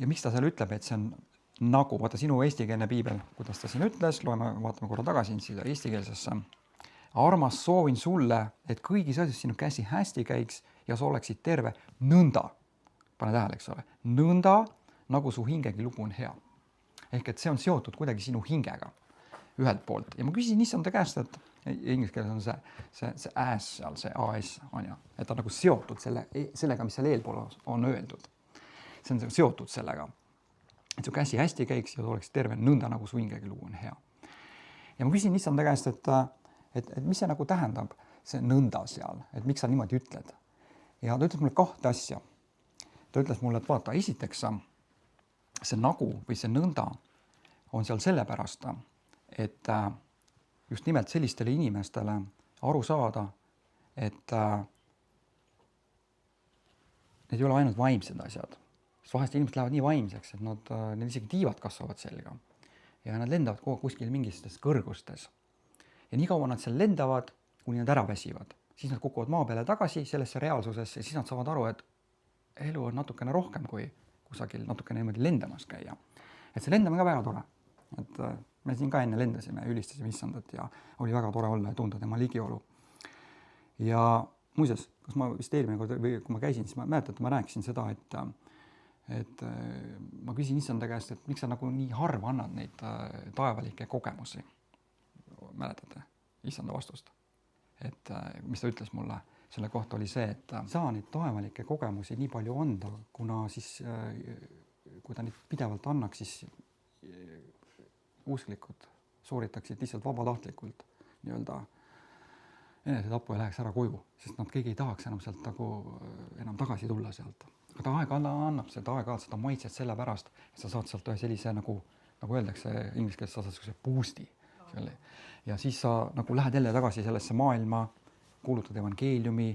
S1: miks ta seal ütleb, et see on nagu, vaata sinu eestikeelne piibel, kuidas ta siin ütles, vaatame korra tagasi siia eestikeelsesse. Armas soovin sulle, et kõigis asjus sinu käsi hästi käiks ja sa oleksid terve nõnda. Pane tähele, eks ole. Nõnda, nagu su hingegi lugu on hea. Ehk et see on seotud kuidagi sinu hingega ühelt poolt. Ja ma küsisin issanda käest, et inglise keeles on see as seal, see as on ja, et ta nagu seotud sellega, mis seal eelpool on öeldud. See on seotud sellega, et su käsi hästi käiks ja oleks terve nõnda, nagu su hingegi lugu on hea. Ja ma küsisin issanda käest, et mis see nagu tähendab, see nõnda seal, et miks sa niimoodi ütled. Ja ta ütles mulle 2 asja. Ta ütles mulle, et vaata, esiteks see nagu või see nõnda on seal sellepärast, et just nimelt sellistele inimestele aru saada, et need ei ole ainult vaimsed asjad. Sest vahest inimesed lähevad nii vaimseks, et neil isegi tiivad kasvavad selga ja nad lendavad kuskil mingistes kõrgustes. Ja nii kaua nad seal lendavad, kuni nad ära väsivad, siis nad kukuvad maa peale tagasi sellesse reaalsusesse ja siis nad saavad aru, et elu on natukene rohkem kui kusagil natukene niimoodi lendamas käia. Et see lendamine ka väga tore. Et me siin ka enne lendasime, ülistasime issandat ja oli väga tore olla ja tunda tema ligiolu. Ja muuseas, kas ma vist eelmine kord või kui ma käisin, siis ma mäletan, et ma rääkisin seda, et ma küsin issanda käest, et miks sa nagu nii harva annad neid taevalikke kogemusi. Mäletate issanda vastust? Et mis ta ütles mulle selle kohta oli see, et saa neid taevalikke kogemusi nii palju anda, kuna siis, kui ta neid pidevalt annaks, siis usklikud sooritaksid lihtsalt vabatahtlikult nii-öelda enesetapu ja läheks ära koju, sest nad keegi ei tahaks enam sealt nagu enam tagasi tulla sealt. Aga ta aega annab seda aega, seda maitset selle pärast, et sa saad sealt ühe sellise nagu öeldakse inglise keeles, sa saad sellise boost'i. Ja siis sa nagu lähed jälle tagasi sellesse maailma, kuulutad evangeeliumi,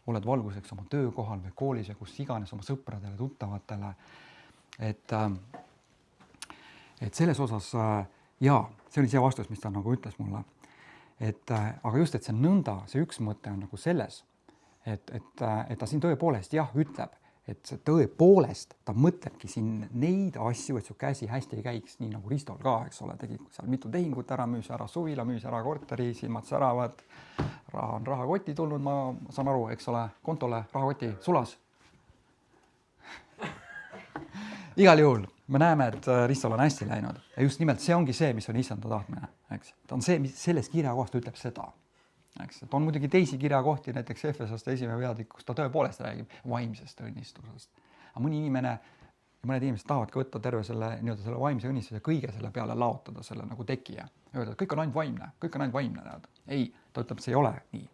S1: oled valguseks oma töökohal või koolis või kus iganes oma sõpradele, tuttavatele. Et selles osas, jaa, see oli see vastus, mis ta nagu ütles mulle. Aga just, et see nõnda, see üks mõte on nagu selles, et ta siin tõepoolest jah ütleb, et see tõepoolest ta mõtlebki siin neid asju, et su käsi hästi ei käiks, nii nagu Ristol ka, eks ole, tegi seal mitu tehingut ära, müüs ära suvila, müüs ära korteri, silmad säravad, raha on rahakoti tulnud, ma saan aru, eks ole, kontole rahakoti sulas. Igal juhul me näeme, et Ristol on hästi läinud ja just nimelt see ongi see, mis on issanda tahtmine, eks. Ta on see, mis selles kirjakohast ütleb seda. Eks, et on muidugi teisi kirjakohti, näiteks Efesoste 1. peatükk, kus ta tõepoolest räägib vaimsest õnnistusest. Aga mõni inimene ja mõned inimesed tahavad ka võtta terve selle, selle vaimse õnnistuse kõige selle peale laotada selle nagu tekija. Öelda, et kõik on ainult vaimne, kõik on ainult vaimne. Näed. Ei, ta ütleb, see ei ole nii.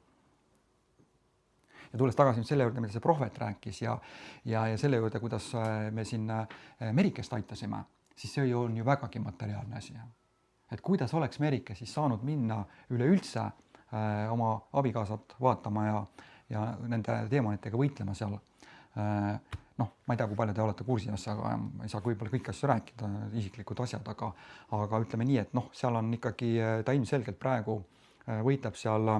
S1: Ja tulles tagasi selle juurde, mida see prohvet rääkis ja selle juurde, kuidas me siin Merikest aitasime, siis see on ju vägagi materiaalne asi. Et kuidas oleks Merike siis saanud minna üleüldse oma abikaasat vaatama ja nende teemonitega võitlema seal. Ma ei tea, kui palju te olete kursis, aga ma ei saa võib-olla kõiki asju rääkida, isiklikud asjad, aga ütleme nii, et seal on ikkagi, ta ilmselgelt praegu võitleb seal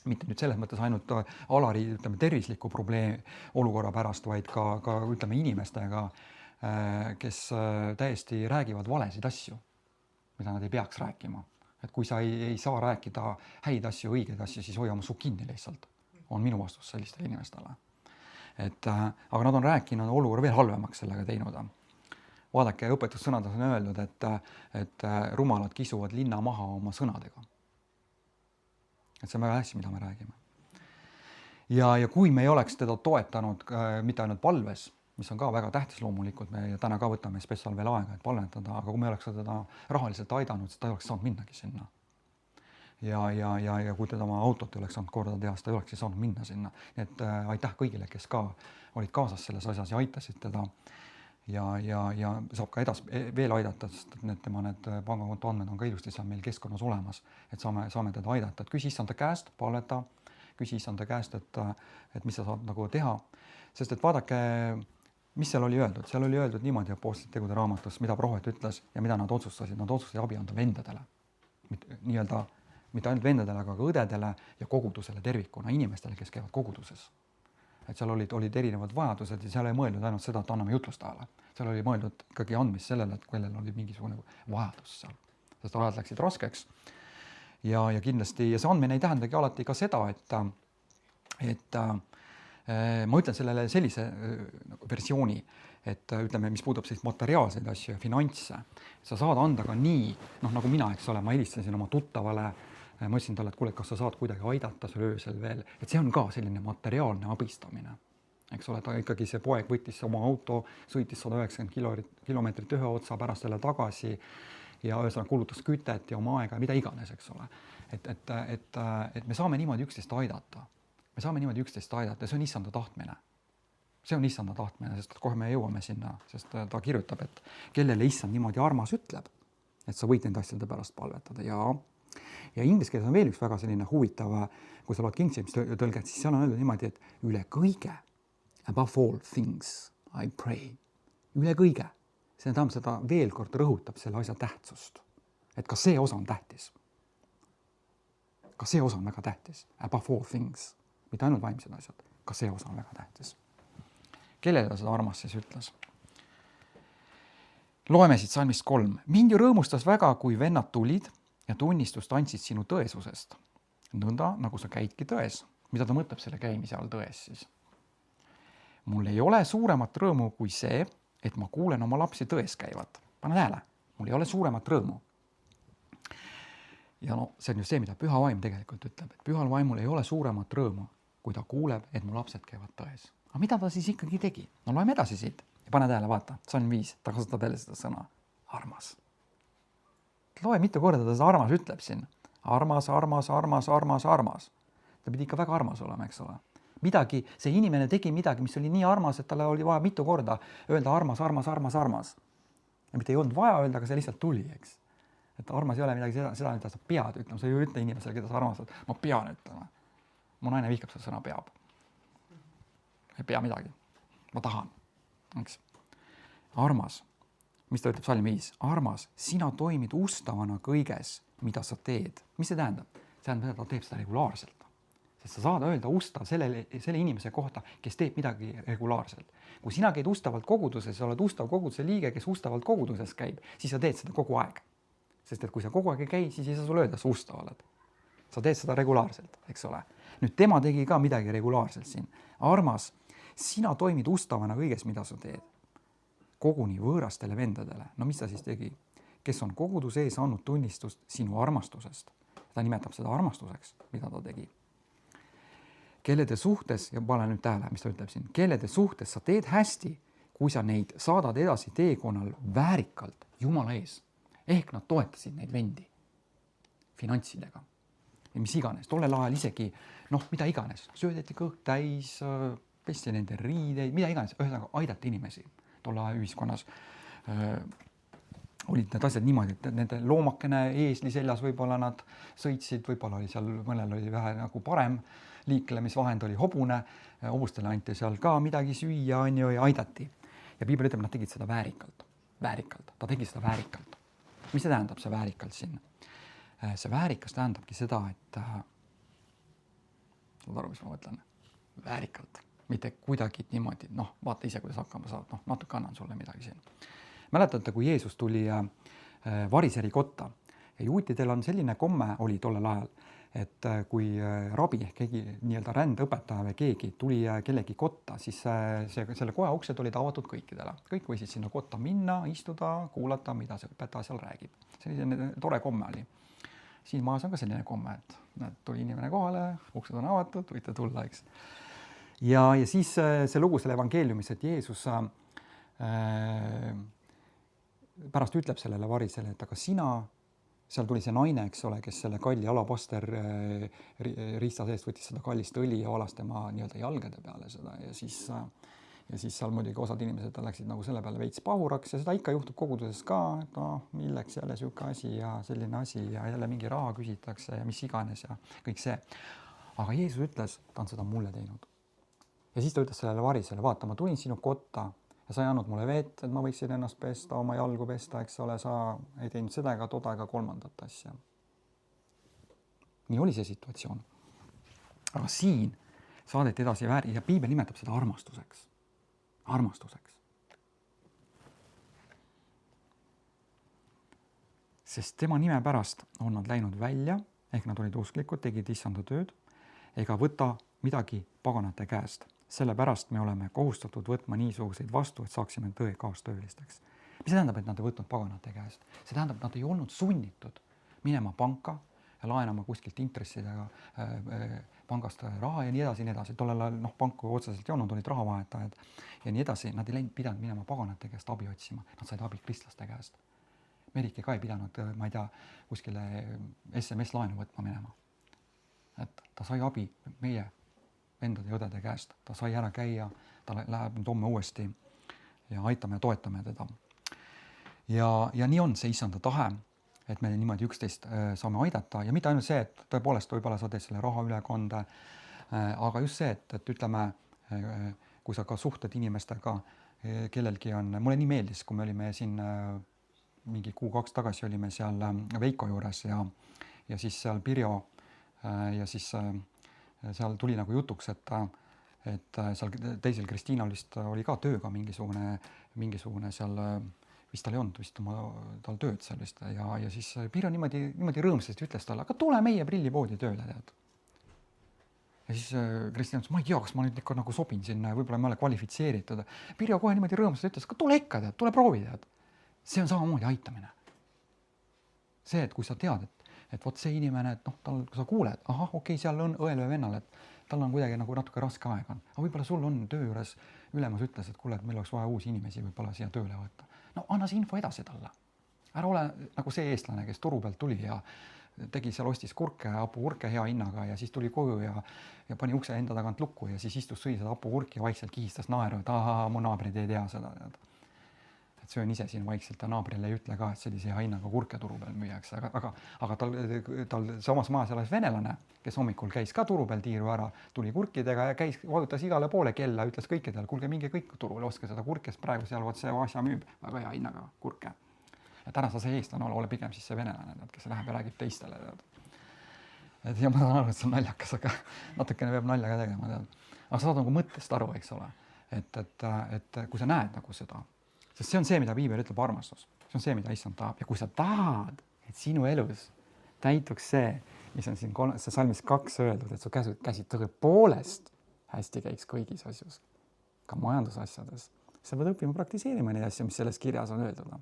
S1: mitte nüüd selles mõttes ainult Alari tervisliku probleemi olukorra pärast, vaid ka ütleme inimestega, kes täiesti räägivad valesid asju, mida nad ei peaks rääkima. Et kui sa ei saa rääkida häid asju, õigeid asju, siis hoia oma suu kinni lihtsalt. On minu vastus sellistele inimestele. Aga nad on rääkinud olukorra veel halvemaks sellega teinud. Vaadake, õpetussõnades on öeldud, et rumalad kisuvad linna maha oma sõnadega. Et see on väga hästi, mida me räägime. Ja kui me ei oleks teda toetanud mitte ainult palves, mis on ka väga tähtis loomulikult, me täna ka võtame spetsial veel aega, et palvetada, aga kui me oleks teda rahaliselt aidanud, siis ta ei oleks saanud minnagi sinna. Ja kui teda oma autot ei oleks saanud korda teha, siis ta ei oleks saanud minna sinna. Nii et aitäh kõigile, kes ka olid kaasas selles asjas ja aitasid teda. Ja saab ka veel aidata, sest tema need pangakonto andmed on ka ilusti seal meil keskkonnas olemas, et saame teda aidata. Et küsi issanda käest, palveta, küsi issanda käest, et mis sa saad nagu teha. Sest et vaadake, mis seal oli öeldud? Seal oli öeldud niimoodi Apostlite tegude raamatus, mida prohvet ütles ja mida nad otsustasid. Nad otsustasid abi anda vendadele. Nii-öelda mitte ainult vendadele, aga ka õdedele ja kogudusele tervikuna, inimestele, kes käivad koguduses. Et seal olid erinevad vajadused ja seal ei mõeldud ainult seda, et anname jutlustajale. Seal oli mõeldud ikkagi andmist sellele, et kellel oli mingisugune vajadus seal. Sest ajad läksid raskeks. Ja kindlasti, ja see andmine ei tähendagi alati ka seda, et ma ütlen sellele sellise versiooni, et ütleme, mis puudub siis materiaalseid asju ja finantse. Sa saad anda ka nii, nagu mina, eks ole, ma helistasin oma tuttavale, ma ütlesin talle, et kuule, kas sa saad kuidagi aidata sul öösel veel, et see on ka selline materiaalne abistamine. Eks ole, ta ikkagi see poeg võttis oma auto, sõitis 190 kilomeetrit ühe otsa, pärast selle tagasi ja ühesõnaga kulutas kütet ja oma aega, mida iganes, eks ole. Et me saame niimoodi üksteist aidata. Me saame niimoodi üksteist aidata ja see on issanda tahtmine. See on issanda tahtmine, sest kohe me jõuame sinna, sest ta kirjutab, et kellele issand niimoodi armas ütleb, et sa võid nende asjade pärast palvetada. Ja inglise keeles on veel üks väga selline huvitav, kui sa loed King James tõlget, siis seal on öeldud niimoodi, et üle kõige, above all things, I pray. Üle kõige. See tähendab seda veel kord rõhutab selle asja tähtsust. Et ka see osa on tähtis. ka see osa on väga tähtis. Above all things, mitte ainult vaimsed asjad, ka see osa on väga tähtis. Kellele ta seda armast siis ütles? Loeme siit salmist 3. Mind ju rõõmustas väga, kui vennad tulid ja tunnistust andsid sinu tõesusest. Nõnda, nagu sa käidki tões. Mida ta mõtleb selle käimise all tões siis? Mul ei ole suuremat rõõmu kui see, et ma kuulen oma lapsi tões käivat. Pane tähele, mul ei ole suuremat rõõmu. Ja no see on ju see, mida püha vaim tegelikult ütleb, et pühal vaimul ei ole suuremat rõõmu, kui ta kuuleb, et mu lapsed käivad tões. Aga mida ta siis ikkagi tegi? No loeme edasi siit. Ja pane tähele, vaata, salm 5, ta kasutab jälle seda sõna. Armas. Loe mitu korda ta seda armas ütleb siin. Armas, armas, armas, armas, armas. Ta pidi ikka väga armas olema, eks ole. Midagi, see inimene tegi midagi, mis oli nii armas, et talle oli vaja mitu korda öelda armas, armas, armas, armas. Ja mitte ei olnud vaja öelda, aga see lihtsalt tuli, eks. Et armas ei ole midagi seda, mida sa pead ütlema. Sa ei ütle inimesele, keda sa armastad. Ma pean ütlema. Mu naine vihkab seda sõna peab. Ei pea midagi. Ma tahan. Eks. Armas. Mis ta ütleb salm 5? Armas, sina toimid ustavana kõiges, mida sa teed. Mis see tähendab? See tähendab, et ta teeb seda regulaarselt. Sest sa saad öelda usta selle inimese kohta, kes teeb midagi regulaarselt. Kui sina käid ustavalt koguduses, sa oled ustav koguduse liige, kes ustavalt koguduses käib, siis sa teed seda kogu aeg. Sest et kui sa kogu aeg ei käi, siis ei saa sulle öelda, sa ustav oled. Sa teed seda regulaarselt, eks ole. Nüüd tema tegi ka midagi regulaarselt siin. Armas, sina toimid ustavana kõiges, mida sa teed. Koguni võõrastele vendadele. No mis ta siis tegi? Kes on koguduse ees andnud tunnistust sinu armastusest. Ta nimetab seda armastuseks, mida ta tegi. Kellede suhtes, ja pane nüüd tähele, mis ta ütleb siin, kellede suhtes sa teed hästi, kui sa neid saadad edasi teekonnal väärikalt Jumala ees. Ehk nad toetasid neid vendi finantsidega. Ja mis iganes, tollel ajal isegi, mida iganes, söödeti kõht täis, pesti nende riideid, mida iganes, ühesõnaga aidati inimesi. Tolle aja ühiskonnas olid need asjad niimoodi, et nende loomakene eesli seljas võib-olla nad sõitsid, võib-olla oli seal, mõnel oli vähe nagu parem liiklemisvahend, oli hobune, hobustele anti seal ka midagi süüa, ja aidati. Ja piibel ütleb, nad tegid seda väärikalt. Väärikalt, ta tegi seda väärikalt. Mis see tähendab, see väärikalt siin? See väärikas tähendabki seda, et saad aru, mis ma mõtlen? Väärikalt, mitte kuidagi niimoodi, vaata ise, kuidas hakkama saad, natuke annan sulle midagi siin. Mäletate, kui Jeesus tuli variseri kotta ja juutidel on selline komme, oli tollel ajal, et kui rabi ehk keegi nii-öelda rändõpetaja või keegi tuli kellegi kotta, siis selle koja uksed olid avatud kõikidele. Kõik võisid sinna kotta minna, istuda, kuulata, mida see õpetaja seal räägib. Selline tore komme oli. Siin maas on ka selline komme, et tuli inimene kohale, uksed on avatud, võite tulla, eks. Ja siis see lugu selle evangeeliumis, et Jeesus pärast ütleb sellele varisele, et aga sina, seal tuli see naine, eks ole, kes selle kalli alapaster riista seest võttis seda kallist õli ja valas tema nii-öelda jalgade peale seda ja siis seal muidugi osad inimesed läksid nagu selle peale veits pahuraks ja seda ikka juhtub koguduses ka, et milleks jälle siuke asi ja selline asi ja jälle mingi raha küsitakse ja mis iganes ja kõik see. Aga Jeesus ütles, ta on seda mulle teinud. Ja siis ta ütles sellele varisele, vaata, ma tulin sinu kotta ja sa ei andnud mulle vett, et ma võiksin ennast pesta, oma jalgu pesta, eks ole, sa ei teinud seda ega toda ega kolmandat asja. Nii oli see situatsioon. Aga siin saadeti edasi ja piibel nimetab seda armastuseks. Armastuseks. Sest tema nime pärast on nad läinud välja, ehk nad olid usklikud, tegid issanda tööd, ega võta midagi paganate käest. Sellepärast me oleme kohustatud võtma niisuguseid vastu, et saaksime tõe kaastöölisteks. Mis see tähendab, et nad ei võtnud paganate käest? See tähendab, et nad ei olnud sunnitud minema panka ja laenama kuskilt intressidega pangast raha ja nii edasi, nii edasi. Tollel ajal panku otseselt ei olnud, olid rahavahetajad ja nii edasi. Nad ei pidanud minema paganate käest abi otsima. Nad said abi kristlaste käest. Merike ka ei pidanud, ma ei tea, kuskile SMS-laenu võtma minema. Et ta sai abi meie vendade ja õdede käest. Ta sai ära käia, ta läheb nüüd homme uuesti ja aitame ja toetame teda. Ja nii on see issanda tahe, et me niimoodi üksteist saame aidata ja mitte ainult see, et tõepoolest võib-olla sa teed selle raha ülekande, aga just see, et ütleme, kui sa ka suhted inimestega, kellelgi on, mulle nii meeldis, kui me olime siin mingi kuu 2 tagasi olime seal Veiko juures ja siis seal Pirjo ja siis seal tuli nagu jutuks, et seal teisel Kristiinal vist oli ka tööga mingisugune seal, vist tal ei olnud vist tal tööd seal vist ja siis Pirjo niimoodi rõõmsasti ütles talle, aga tule meie prillipoodi tööle, tead. Ja siis Kristian ütles, ma ei tea, kas ma nüüd ikka nagu sobin sinna ja võib-olla ma ei ole kvalifitseeritud. Pirjo kohe niimoodi rõõmsasti ütles, aga tule ikka, tead, tule proovi, tead. See on samamoodi aitamine. See, et kui sa tead, et vot see inimene, et tal, kui sa kuuled, ahah, okei, seal on õel või vennal, et tal on kuidagi nagu natuke raske aeg on. Aga võib-olla sul on töö juures ülemus ütles, et kuule, et meil oleks vaja uusi inimesi võib-olla siia tööle võtta. No anna see info edasi talle. Ära ole nagu see eestlane, kes turu pealt tuli ja tegi seal, ostis hapukurke hea hinnaga ja siis tuli koju ja pani ukse enda tagant lukku ja siis istus, sõi seda hapukurki ja vaikselt kihistas naeru, et mu naabrid ei tea seda. Et söön ise siin vaikselt ja naabrile ei ütle ka, et sellise hea hinnaga kurke turu peal müüakse, aga tal samas majas elas venelane, kes hommikul käis ka turu peal tiiru ära, tuli kurkidega ja käis, vajutas igale poole kella, ütles kõikidele, kuulge, minge kõik turule, oske seda kurkest praegu seal, vot see asja müüb väga hea hinnaga kurke. Et ära sa see eestlane ole pigem siis see venelane, kes läheb ja räägib teistele. Et ja ma saan aru, et see on naljakas, aga natukene peab nalja ka tegema. Aga sa saad nagu mõttest aru, eks ole. Et kui sa näed nagu seda, sest see on see, mida Piibel ütleb armastus. See on see, mida issand tahab. Ja kui sa tahad, et sinu elus täituks see, mis on siin salmis 2 öeldud, et su käsid tõepoolest hästi käiks kõigis asjus, ka majandusasjades, sa pead õppima praktiseerima neid asju, mis selles kirjas on öeldud.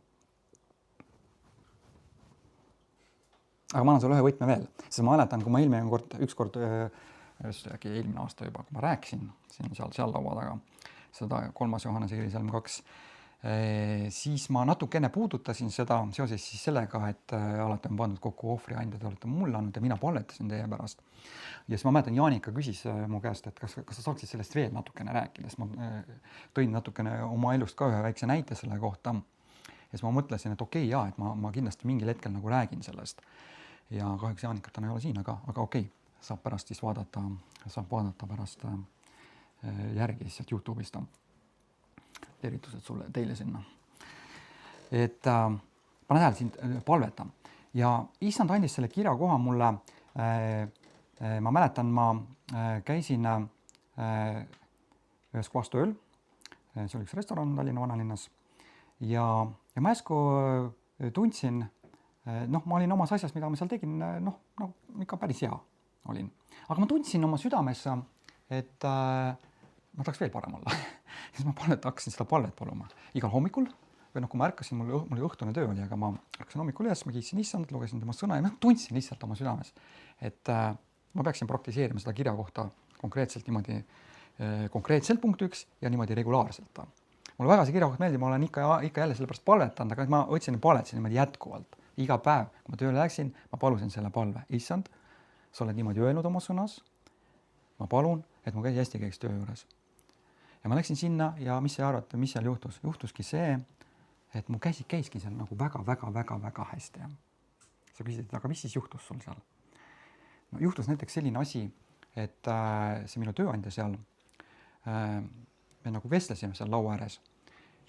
S1: Aga ma annan sulle ühe võtme veel, sest ma mäletan, kui ma ükskord eelmine aasta juba, kui ma rääkisin siin seal laua taga seda 3. Johannese kiri salm 2, siis ma natukene puudutasin seda seoses siis sellega, et alati on pandud kokku ohvriandja, te olete mulle andnud ja mina palvetasin teie pärast. Ja siis ma mäletan, Jaanika küsis mu käest, et kas sa saaksid sellest veel natukene rääkida, sest ma tõin natukene oma elust ka ühe väikse näite selle kohta. Ja siis ma mõtlesin, et okei, jaa, et ma kindlasti mingil hetkel nagu räägin sellest. Ja kahjuks Jaanikat ei ole siin, aga okei, saab pärast siis vaadata pärast järgi lihtsalt YouTube'ist. Tervitused teile sinna. Et pane tähele siin palveta. Ja issand andis selle kirja koha mulle, ma mäletan, ma käisin ühes kohas tööl, see oli üks restoran Tallinna vanalinnas ja ma äsku tundsin, ma olin omas asjas, mida ma seal tegin, ikka päris hea olin. Aga ma tundsin oma südames, et ma tahaks veel parem olla. Siis ma hakkasin seda palvet paluma igal hommikul või kui ma ärkasin, mul õhtune töö oli, aga ma ärkasin hommikul üles, ma kiitsin issand, lugesin tema sõna ja tundsin lihtsalt oma südames, et ma peaksin praktiseerima seda kirja kohta konkreetselt niimoodi, konkreetselt punkt 1 ja niimoodi regulaarselt. Mulle väga see kirja koht meeldib, ma olen ikka jälle selle pärast palvetanud, aga ma paletasin niimoodi jätkuvalt. Iga päev, kui ma tööle läksin, ma palusin selle palve. Issand, sa oled niimoodi öelnud oma sõnas. Ma palun, et mu käsi hästi käiks töö juures. Ja ma läksin sinna ja mis sa arvad, mis seal juhtus? Juhtuski see, et mu käsi käiski seal nagu väga hästi. Sa küsisid, aga mis siis juhtus sul seal? No, juhtus näiteks selline asi, et see minu tööandja seal, me nagu vestlesime seal laua ääres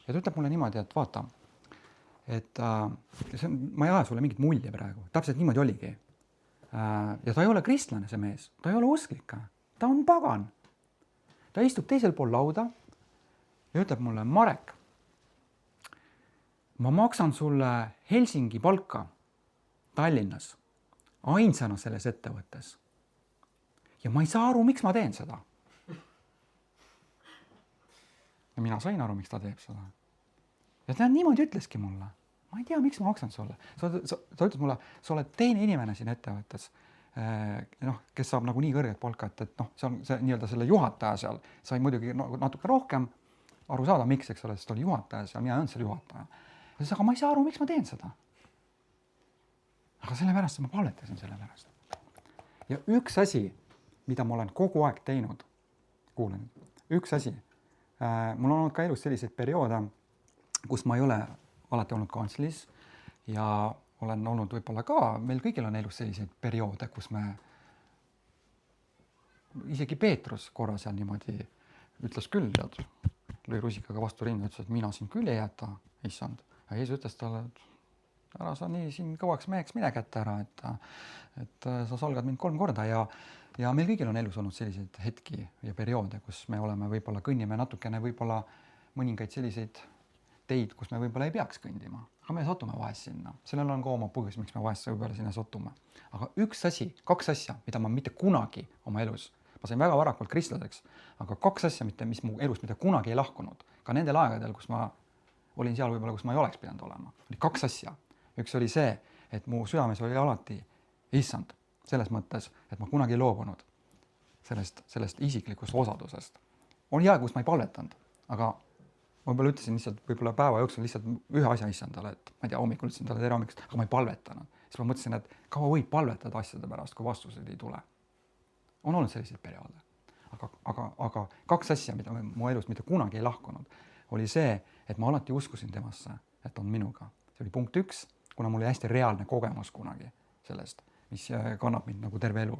S1: ja ta ütleb mulle niimoodi, et vaata, et ma ei aja sulle mingit mulje praegu, täpselt niimoodi oligi. Ja ta ei ole kristlane, see mees, ta ei ole usklik, ta on pagan. Ta istub teisel pool lauda ja ütleb mulle, Marek, ma maksan sulle Helsingi palka Tallinnas, ainsana selles ettevõttes. Ja ma ei saa aru, miks ma teen seda. Ja mina sain aru, miks ta teeb seda. Ja ta niimoodi ütleski mulle. Ma ei tea, miks ma maksan sulle. Ta ütles mulle, sa oled teine inimene siin ettevõttes, kes saab nagu nii kõrget palka, et see on nii-öelda selle juhataja seal. Sai muidugi natuke rohkem aru saada, miks, eks ole, sest oli juhataja seal, mina olen seal juhataja. Ja aga ma ei saa aru, miks ma teen seda. Aga sellepärast ma palvetasin selle pärast. Ja üks asi, mida ma olen kogu aeg teinud, kuulen, üks asi, mul on olnud ka elus selliseid perioode, kus ma ei ole alati olnud kantslis ja olen olnud võib-olla ka, meil kõigil on elus selliseid perioode, kus me, isegi Peetrus korra seal niimoodi ütles küll, lõi rusikaga vastu rinda, ütles, et mina siin küll ei jäta, issand. Ja Jeesus ütles talle, et ära sa nii siin kõvaks meheks mine kätte ära, et sa solgad mind 3 korda ja meil kõigil on elus olnud selliseid hetki ja perioode, kus me oleme võib-olla kõnnime natukene võib-olla mõningaid selliseid teid, kus me võib-olla ei peaks kõndima, aga me satume vahest sinna. Sellel on ka oma põhjus, miks me vahest võib-olla sinna satume. Aga 2 asja, mida ma mitte kunagi oma elus, ma sain väga varakult kristlaseks, aga 2 asja, mis mu elus mitte kunagi ei lahkunud, ka nendel aegadel, kus ma olin seal võib-olla, kus ma ei oleks pidanud olema, oli 2 asja. Üks oli see, et mu südames oli alati issand, selles mõttes, et ma kunagi ei loobunud sellest isiklikust osadusest. On hea, kus ma ei palvetanud, aga ma võib-olla ütlesin lihtsalt võib-olla päeva jooksul lihtsalt ühe asja issandale, et ma ei tea, hommikul ütlesin talle tere hommikust, aga ma ei palvetanud. Siis ma mõtlesin, et kaua võib palvetada asjade pärast, kui vastused ei tule. On olnud selliseid perioode. Aga 2 asja, mida mu elus mitte kunagi ei lahkunud, oli see, et ma alati uskusin temasse, et on minuga. See oli punkt 1, kuna mul oli hästi reaalne kogemus kunagi sellest, mis kannab mind nagu terve elu.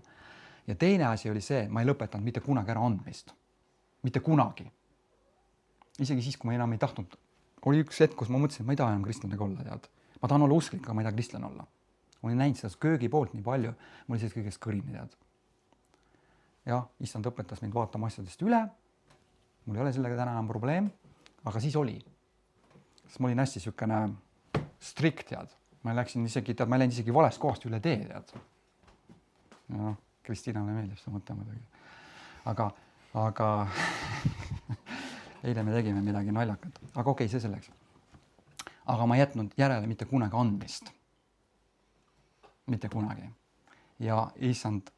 S1: Ja teine asi oli see, ma ei lõpetanud mitte kunagi ära andmist. Mitte kunagi. Isegi siis, kui ma enam ei tahtnud, oli üks hetk, kus ma mõtlesin, et ma ei taha enam kristlanega olla, tead. Ma tahan olla usklik, aga ma ei taha kristlane olla. Ma olin näinud seda köögi poolt nii palju, ma olin sellest kõigest kõrini, tead. Jah, issand õpetas mind vaatama asjadest üle. Mul ei ole sellega täna enam probleem, aga siis oli. Sest ma olin hästi sükene strikt, tead. Ma läksin isegi, tead, ma läinud isegi valest kohast üle tee, tead. Ja Kristiinale meeldib seda mõtte muidugi. Aga eile me tegime midagi naljakat. Aga okei, see selleks. Aga ma ei jätnud järele mitte kunagi andmist. Mitte kunagi. Ja issand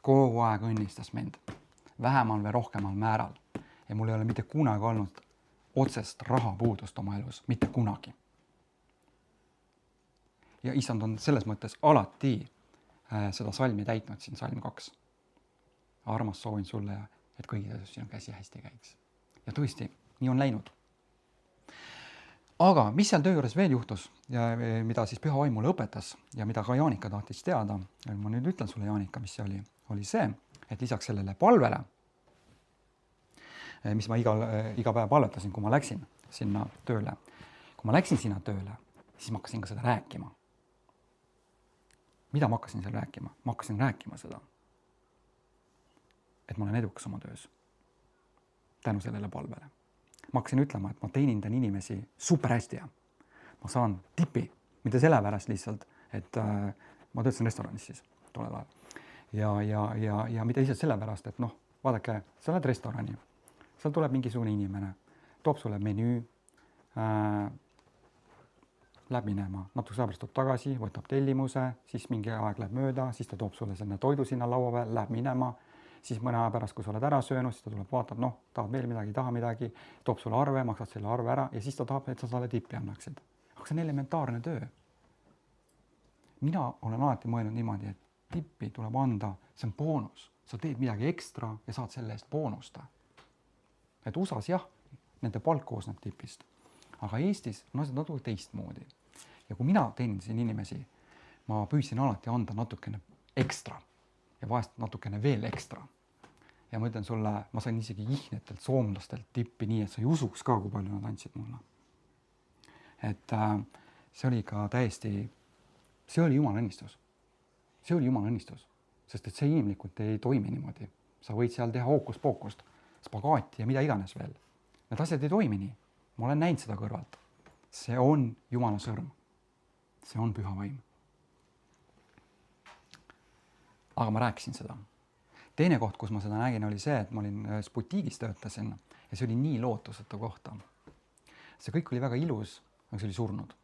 S1: kogu aeg õnnistas mind. Vähemal või rohkemal määral. Ja mul ei ole mitte kunagi olnud otsest rahapuudust oma elus. Mitte kunagi. Ja issand on selles mõttes alati seda salmi täitnud siin, salm 2. Armas soovin sulle, et kõigis asjus sinu käsi hästi käiks. Ja tõesti, nii on läinud. Aga mis seal töö juures veel juhtus ja mida siis Püha Vaim mulle õpetas ja mida ka Jaanika tahtis teada, ma nüüd ütlen sulle, Jaanika, mis see oli see, et lisaks sellele palvele, mis ma iga päev palvetasin, kui ma läksin sinna tööle. Kui ma läksin sinna tööle, siis ma hakkasin ka seda rääkima. Mida ma hakkasin seal rääkima? Ma hakkasin rääkima seda, et ma olen edukas oma töös. Tänu sellele palvele. Ma hakkasin ütlema, et ma teenindan inimesi super hästi ja ma saan tipi, mitte sellepärast lihtsalt, et ma töötasin restoranis siis tollel ajal. Ja mitte lihtsalt sellepärast, et noh, vaadake, sa oled restorani, seal tuleb mingisugune inimene, toob sulle menüü, läheb minema, natuke saabrast toob tagasi, võtab tellimuse, siis mingi aeg läheb mööda, siis ta toob sulle selle toidu sinna laua peal, läheb minema, siis mõne aja pärast, kui sa oled ära söönud, siis ta tuleb, vaatab, noh, tahad veel midagi, taha midagi, toob sulle arve, maksad selle arve ära ja siis ta tahab, et sa talle tippi annaksid. Aga see on elementaarne töö. Mina olen alati mõelnud niimoodi, et tippi tuleb anda, see on boonus. Sa teed midagi ekstra ja saad selle eest boonusta. Et USAs jah, nende palk koosneb tipist. Aga Eestis on asjad natuke teistmoodi. Ja kui mina teenindasin inimesi, ma püüdsin alati anda natukene ekstra ja vahest natukene veel ekstra. Ja ma ütlen sulle, ma sain isegi ihnetelt, soomlastelt tippi nii, et sa ei usuks ka, kui palju nad andsid mulle. Et see oli ka täiesti, see oli Jumala õnnistus. See oli Jumala õnnistus, sest et see inimlikult ei toimi niimoodi. Sa võid seal teha hookus-pookust, spagaati ja mida iganes veel. Need asjad ei toimi nii. Ma olen näinud seda kõrvalt. See on Jumala sõrm. See on Püha Vaim. Aga ma rääkisin seda. Teine koht, kus ma seda nägin, oli see, et ma olin butiigis töötasin ja see oli nii lootusetu kohta. See kõik oli väga ilus, aga see oli surnud.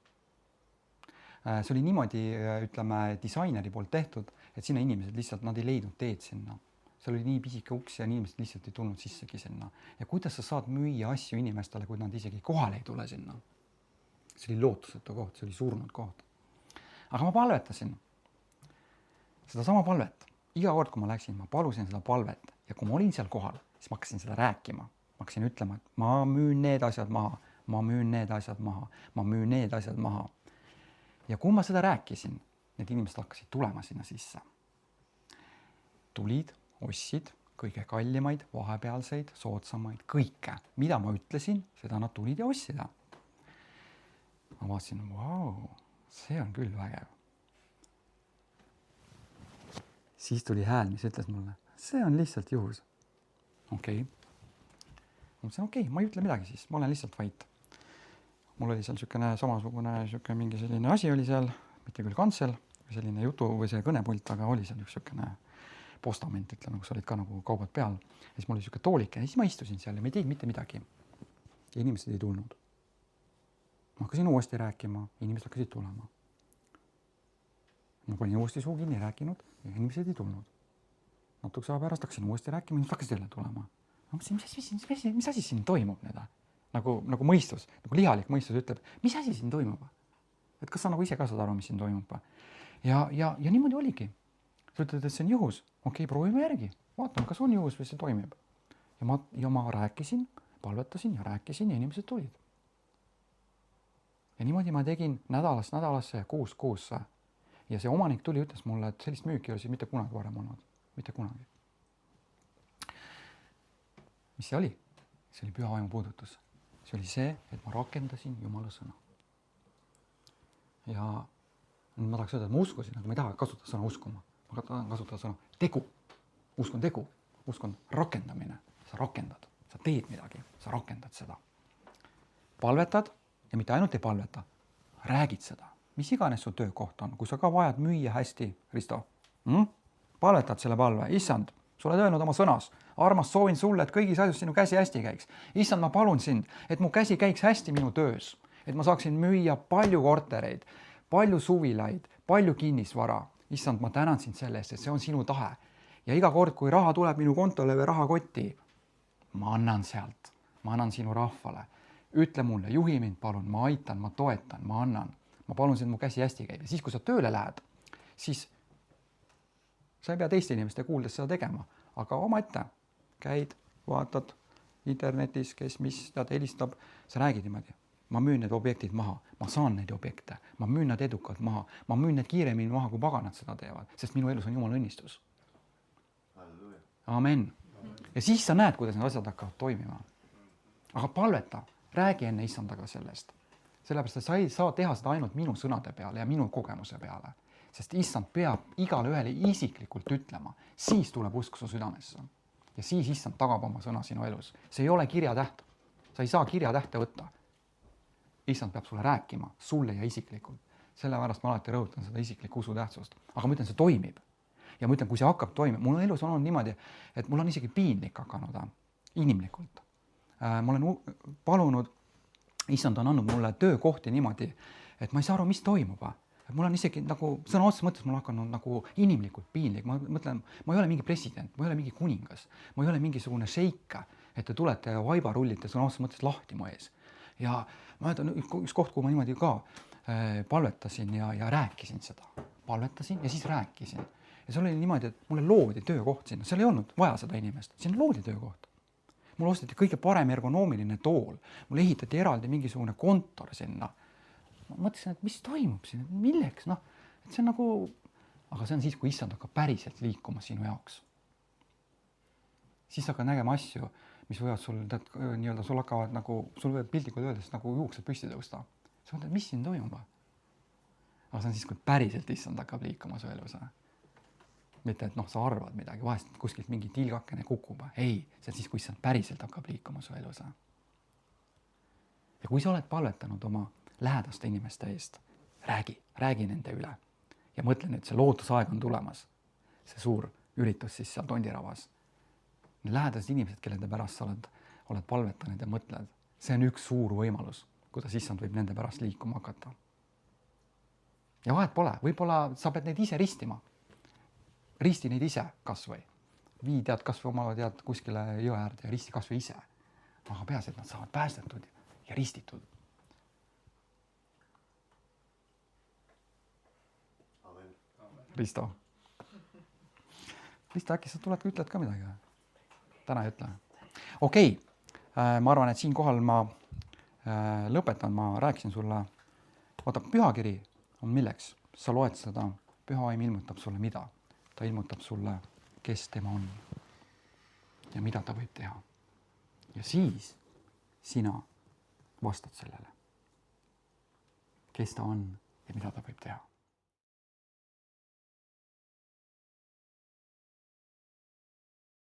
S1: See oli niimoodi, ütleme, disaineri poolt tehtud, et sinna inimesed lihtsalt, nad ei leidnud teed sinna. Seal oli nii pisike uks ja inimesed lihtsalt ei tulnud sissegi sinna. Ja kuidas sa saad müüa asju inimestele, kui nad isegi kohale ei tule sinna? See oli lootusetu koht, see oli surnud koht. Aga ma palvetasin. Seda sama palvet. Iga kord, kui ma läksin, ma palusin seda palvet. Ja kui ma olin seal kohal, siis ma hakkasin seda rääkima. Ma hakkasin ütlema, et ma müün need asjad maha, ma müün need asjad maha, ma müün need asjad maha. Ja kui ma seda rääkisin, need inimesed hakkasid tulema sinna sisse. Tulid, ostsid kõige kallimaid, vahepealseid, soodsamaid, kõike. Mida ma ütlesin, seda nad tulid ja ostsid. Ma vaatasin, vau, see on küll vägev. Siis tuli hääl, mis ütles mulle, see on lihtsalt juhus. Okei. Ma mõtlesin, okei, ma ei ütle midagi siis, ma olen lihtsalt vait. Mul oli seal samasugune mingi selline asi oli seal, mitte küll kantsel, selline jutu või see kõnepult, aga oli seal üks selline postament, ütleme, kus olid ka nagu kaubad peal. Ja siis mul oli selline toolike ja siis ma istusin seal ja ma ei teinud mitte midagi. Ja inimesed ei tulnud. Ma hakkasin uuesti rääkima, inimesed hakkasid tulema. Ma panin uuesti suu kinni rääkinud ja inimesed ei tulnud. Natukese aja pärast hakkasin uuesti rääkima, inimesed hakkasid jälle tulema. Ma mõtlesin, mis asi siin toimub nüüd? Nagu mõistus, nagu lihalik mõistus ütleb, mis asi siin toimub? Et kas sa nagu ise ka saad aru, mis siin toimub? Ja niimoodi oligi. Sa ütled, et see on juhus. Okei, proovime järgi. Vaatame, kas on juhus või see toimib. Ja ma rääkisin, palvetasin ja rääkisin ja inimesed tulid. Ja niimoodi ma tegin nädalast nädalasse ja kuusse. Ja see omanik tuli, ütles mulle, et sellist müüki ei ole mitte kunagi varem olnud. Mitte kunagi. Mis see oli? See oli püha vaimu puudutus. See oli see, et ma rakendasin Jumala sõna. Ja ma tahaks öelda, et ma uskusin, aga ma ei taha kasutada sõna uskuma. Ma tahan kasutada sõna tegu. Uskun tegu. Uskun rakendamine. Sa rakendad. Sa teed midagi. Sa rakendad seda. Palvetad ja mitte ainult ei palveta. Räägid seda. Mis iganes su töökoht on. Kui sa ka vajad müüa hästi, Risto, palvetad selle palve. Issand, sa oled öelnud oma sõnas. Armas soovin sulle, et kõigis asjus sinu käsi hästi käiks. Issand, ma palun sind, et mu käsi käiks hästi minu töös. Et ma saaksin müüa palju kortereid, palju suvilaid, palju kinnisvara. Issand, ma tänan sind selle eest, et see on sinu tahe. Ja iga kord, kui raha tuleb minu kontole või rahakotti, ma annan sealt. Ma annan sinu rahvale. Ütle mulle, juhi mind palun, ma aitan, ma toetan, ma annan. Ma palun sind, mu käsi hästi käib. Ja siis, kui sa tööle lähed, siis sa ei pea teiste inimeste kuuldes seda tegema. Aga omaette käid, vaatad internetis, kes mis tead helistab, sa räägid niimoodi. Ma müün need objektid maha, ma saan neid objekte, ma müün nad edukalt maha, ma müün need kiiremini maha, kui paganad seda teevad, sest minu elus on Jumala õnnistus. Amen. Ja siis sa näed, kuidas need asjad hakkavad toimima. Aga palveta, räägi enne issandaga sellest. Sellepärast, et sa ei saa teha seda ainult minu sõnade peale ja minu kogemuse peale. Sest issand peab igale ühele isiklikult ütlema. Siis tuleb usk su südamesse. Ja siis issand tagab oma sõna sinu elus. See ei ole kirjatäht. Sa ei saa kirjatähte võtta. Issand peab sulle rääkima, sulle ja isiklikult. Sellepärast ma alati rõhutan seda isiklikku usu tähtsust. Aga ma ütlen, see toimib. Ja ma ütlen, kui see hakkab toimima, mul elus on olnud niimoodi, et mul on isegi piinlik hakanud inimlikult. Ma olen palunud, issand on andnud mulle töökohti niimoodi, et ma ei saa aru, mis toimub. Mul on isegi nagu sõna otseses mõttes mul hakanud nagu inimlikult piinlik. Ma mõtlen, ma ei ole mingi president, ma ei ole mingi kuningas, ma ei ole mingisugune šeika, et te tulete ja vaibarullite sõna otseses mõttes lahti mu ees. Ja ma ütlen, üks koht, kui ma niimoodi ka palvetasin ja rääkisin seda. Palvetasin ja siis rääkisin. Ja see oli niimoodi, et mulle loodi töökoht sinna. Seal ei olnud vaja seda inimest. Siin loodi töökoht. Mul osteti kõige parem ergonoomiline tool. Mul ehitati eraldi mingisugune kontor sinna. Ma mõtlesin, et mis toimub siin, milleks, et see on nagu, aga see on siis, kui issand hakkab päriselt liikuma sinu jaoks. Siis hakkad nägema asju, mis võivad sul, nii-öelda sul hakkavad nagu, sul võivad piltlikult öeldes nagu juuksed püsti tõusta. Sa mõtled, mis siin toimub? Aga see on siis, kui päriselt issand hakkab liikuma su elus. Mitte, et sa arvad midagi, vahest kuskilt mingi tilgakene kukub. Ei, see on siis, kui issand päriselt hakkab liikuma su elus. Ja kui sa oled palvetanud oma lähedaste inimeste eest, räägi nende üle. Ja mõtle nüüd, see lootusaeg on tulemas. See suur üritus siis seal Tondiravas. Need lähedased inimesed, kellede pärast sa oled palvetanud ja mõtled. See on üks suur võimalus, kuidas issand võib nende pärast liikuma hakata. Ja vahet pole, võib-olla sa pead neid ise ristima. Risti neid ise kas või. Vii tead kas või oma tead kuskile jõe äärde ja risti kas või ise. Aga peas, et nad saavad päästetud ja ristitud. Risto, äkki sa tuled ütled ka midagi? Täna ei ütle. Okei, ma arvan, et siin kohal ma lõpetan, ma rääkisin sulle. Vaata, pühakiri on milleks? Sa loed seda, püha vaim ilmutab sulle mida? Ta ilmutab sulle, kes tema on ja mida ta võib teha. Ja siis sina vastad sellele. Kes ta on ja mida ta võib teha.